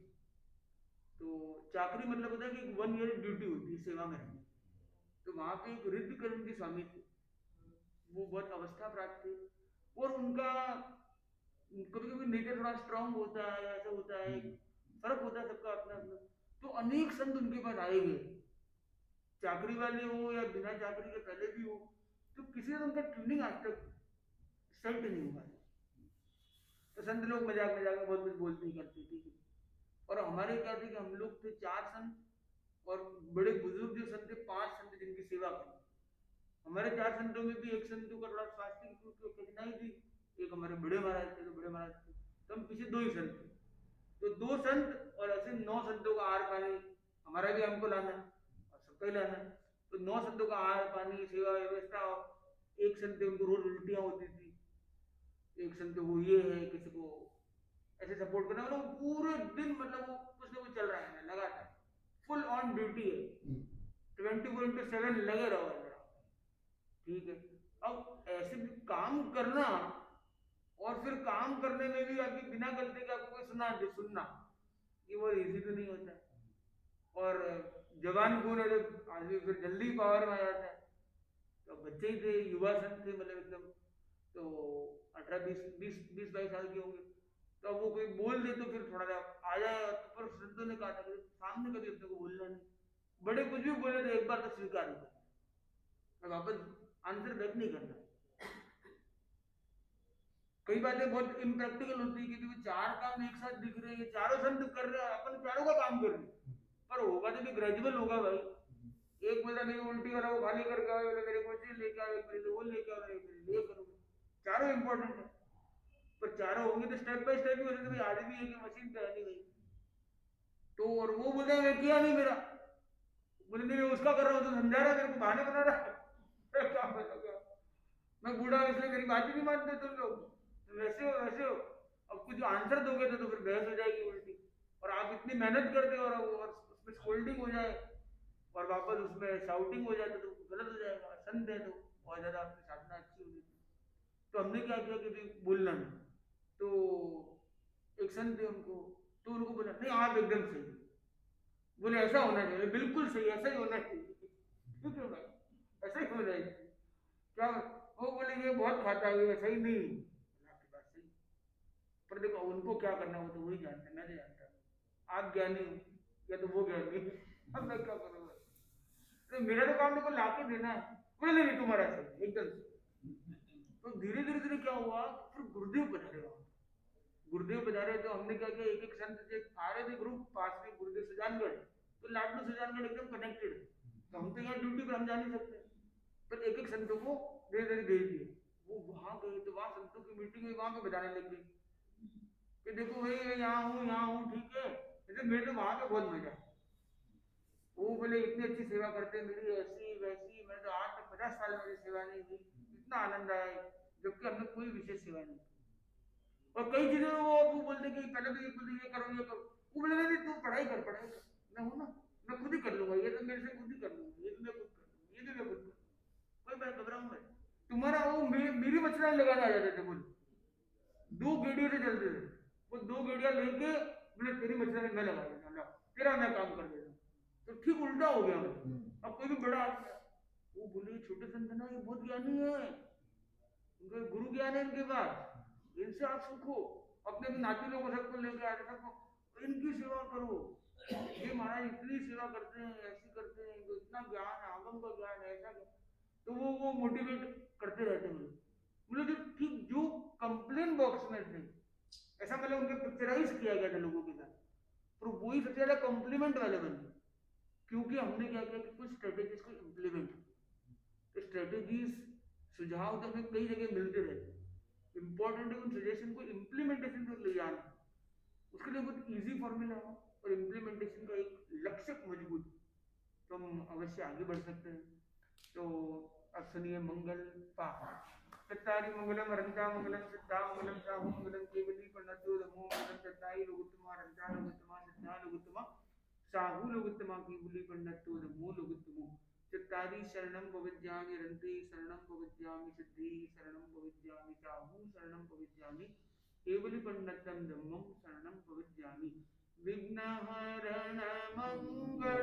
A: तो चाकरी मतलब होता है कि 1 ईयर ड्यूटी होती है, सेवा में रहना। तो वहां पे एक रिद्धकरण के स्वामी थे, वो बहुत अवस्था प्राप्त थे, और उनका कभी कभी नेचर थोड़ा स्ट्रांग होता है, ऐसा होता है, फर्क होता है सबका अपना अपना। तो अनेक संत उनके पास आए गए, चाकरी वाले हो या बिना चाकरी के पहले भी हो, तो किसी ने उनका ट्यूनिंग आज तक सेट नहीं हुआ। तो संत लोग मजाक मजाक में बहुत कुछ बोलते ही करते थे। और हमारे क्या थे कि हम लोग थे 4 संत और बड़े बुजुर्ग जो संत थे 5 संत जिनकी सेवा की। हमारे 4 संतों में भी एक संतों का थोड़ा स्वास्थ्य की कुछ कठिनाई थी, एक हमारे बड़े महाराज थे, तो बड़े महाराज थे, तो हम पीछे 2 ही संत थे। तो 2 संत और ऐसे 9 संतों का आहार पानी हमारा भी हमको लाना है और सबका ही लाना है। तो 9 संतों का आहार पानी सेवा व्यवस्था, एक संत थे उनको रोज उल्टियां होती थी, एक संत को ये है, किसी को ऐसे सपोर्ट करना, मतलब पूरे दिन मतलब वो कुछ ना कुछ चल रहा है लगातार, फुल ऑन ड्यूटी है, 24/7 लगे रहो जरा, ठीक है। अब ऐसे भी काम करना और फिर काम करने में भी आपकी बिना गलती का आपको कोई सुनना ये वो इजी तो नहीं होता है। और जवान गुण है तो आदमी फिर जल्दी पावर में आ जाता है। तो बच्चे ही थे, युवा संत थे, मतलब एकदम, तो 18-20-22 साल के होंगे, तो अब वो कोई बोल दे तो फिर थोड़ा सा आ जाए। तो पर संतों ने कहा था कि सामने कभी अपने को बोलना नहीं, बड़े कुछ भी बोले तो एक बार तो स्वीकार ही करना, वापस आंसर बैक नहीं करना। कई बातें बहुत इम्प्रैक्टिकल होती है क्योंकि 4 काम एक साथ दिख रहे हैं, चारों संत कर रहे हैं, अपन चारों का काम कर रहे हैं, पर होगा तो भी ग्रेजुअल होगा भाई। एक बोला मेरी उल्टी वाला वो खाली करके आओ, बोले मेरे को ये लेके आओ, मेरे लिए वो लेके आओ, मेरे लिए ये करो, चारों इंपॉर्टेंट है, पर चारों होंगे तो स्टेप बाय स्टेप ही हो जाते भाई, आदमी है कि मशीन पे है नहीं भाई। तो और वो बोलता है मैं किया नहीं, मेरा बोले नहीं मैं उसका कर रहा हूँ, तो समझा रहा है मेरे को, बहाने बना रहा है क्या बताऊंगा मैं, बूढ़ा हूं इसलिए मेरी बात ही नहीं मानते तुम लोग, तो वैसे हो। अब कुछ आंसर दोगे तो फिर बहस हो जाएगी उल्टी, और आप इतनी मेहनत करते हो और उसमें स्कोल्डिंग हो जाए और वापस उसमें शाउटिंग हो जाए तो गलत हो जाएगा। संत है तो और ज्यादा आपकी साधना अच्छी होगी। तो हमने क्या किया कि भाई बोलना नहीं, तो एक संत थे उनको, तो उनको बोला नहीं आप एकदम सही, बोले ऐसा होना चाहिए, बिल्कुल सही, ऐसा ही होना चाहिए, ठीक है भाई, ऐसा ही होना चाहिए। क्या वो बोले ये बहुत खाता है, ये सही नहीं, आपकी बात सही, पर देखो उनको क्या करना हो तो वही जानते हैं, मैं नहीं जानता, आप ज्ञानी हो या तो वो ज्ञानी, अब मैं क्या करूँगा, तो मेरा तो काम देखो लाके देना है, बोले नहीं तुम्हारा सही एकदम सही। तो धीरे धीरे क्या हुआ, फिर गुरुदेव पधारे वहां, गुरुदेव पधारे तो हमने क्या किया, एक एक संत से आ रहे थे ग्रुप पास में, गुरुदेव सुजानगढ़, तो लाडलू सुजानगढ़ एकदम कनेक्टेड, तो हम तो यहाँ ड्यूटी पर हम जा नहीं सकते, पर एक एक संतों को धीरे धीरे भेज दिए। वो वहां गए तो वहां संतों की मीटिंग हुई, वहां पे बताने लग गई कि देखो भाई मैं यहाँ हूँ ठीक है, लेकिन मेरे तो वहां पे बहुत मजा है। वो बोले इतनी अच्छी सेवा करते हैं, मेरी ऐसी वैसी, मैंने तो आज तक 50 साल मेरी सेवा नहीं हुई, इतना आनंद आया, जबकि हमने कोई विशेष सेवा नहीं की। और कई चीजें वो बोलते कि पहले तो ये बोलते ये करो ये करो, वो बोले नहीं तू पढ़ाई कर, मैं हूँ ना, मैं खुद ही कर लूंगा, ये तो मेरे से खुद ही कर लूंगा, ये भी मैं खुद कर लूंगा, ये भी मैं खुद कर लूंगा, कोई मैं घबराऊंगा तुम्हारा वो मेरी मछलियां लगाने आ जाते थे, बोले 2 गेड़ियों से चलते थे, वो 2 गेड़ियां लेके बोले तेरी मछलियां मैं लगा देता, तेरा मैं काम कर देता, तो ठीक उल्टा हो गया। अब कोई भी बड़ा आ गया, वो बोले छोटे संत ना ये बहुत ज्ञानी है, उनके गुरु ज्ञान है इनके पास, इनसे आप सीखो, अपने नाती लोगों सबको लेके आते, सबको इनकी सेवा करो, ये महाराज इतनी सेवा करते हैं, ऐसी करते हैं, तो इतना ज्ञान है, आगम का ज्ञान है, ऐसा, तो वो मोटिवेट करते रहते हैं मुझे जो ठीक जो कंप्लेन बॉक्स में थे, ऐसा मतलब उनके पिक्चराइज किया गया था लोगों के साथ, पर वही सबसे ज्यादा कॉम्प्लीमेंट वाले बने, क्योंकि हमने क्या किया कि कुछ स्ट्रेटेजीज को इम्प्लीमेंट, तो स्ट्रेटेजीज सुझाव तो हमें कई जगह मिलते रहते हैं, इंपॉर्टेंट है उन सजेशन को इम्प्लीमेंटेशन तक ले जाना, उसके लिए बहुत इजी फॉर्मूला हो और इम्प्लीमेंटेशन का एक लक्ष्य मजबूत, तो हम अवश्य आगे बढ़ सकते हैं। तो अब सुनिए मंगल पाठ। चत्तारि मंगलम रंता मंगलम सिद्धा मंगलम साहु मंगलम केवली प्रणतो नमो मंगलम चत्तारि लोकोत्तमा रंता लोकोत्तमा सिद्धा लोकोत्तमा साहु लोकोत्तमा केवली प्रणतो नमो लोकोत्तमो चत्तारि शरणं भवज्यामि रन्ते शरणं भवज्यामि सिद्धि शरणं भवज्यामि साहु शरणं भवज्यामि केवली प्रणतं धम्मं शरणं भवज्यामि विघ्नहरण मंगल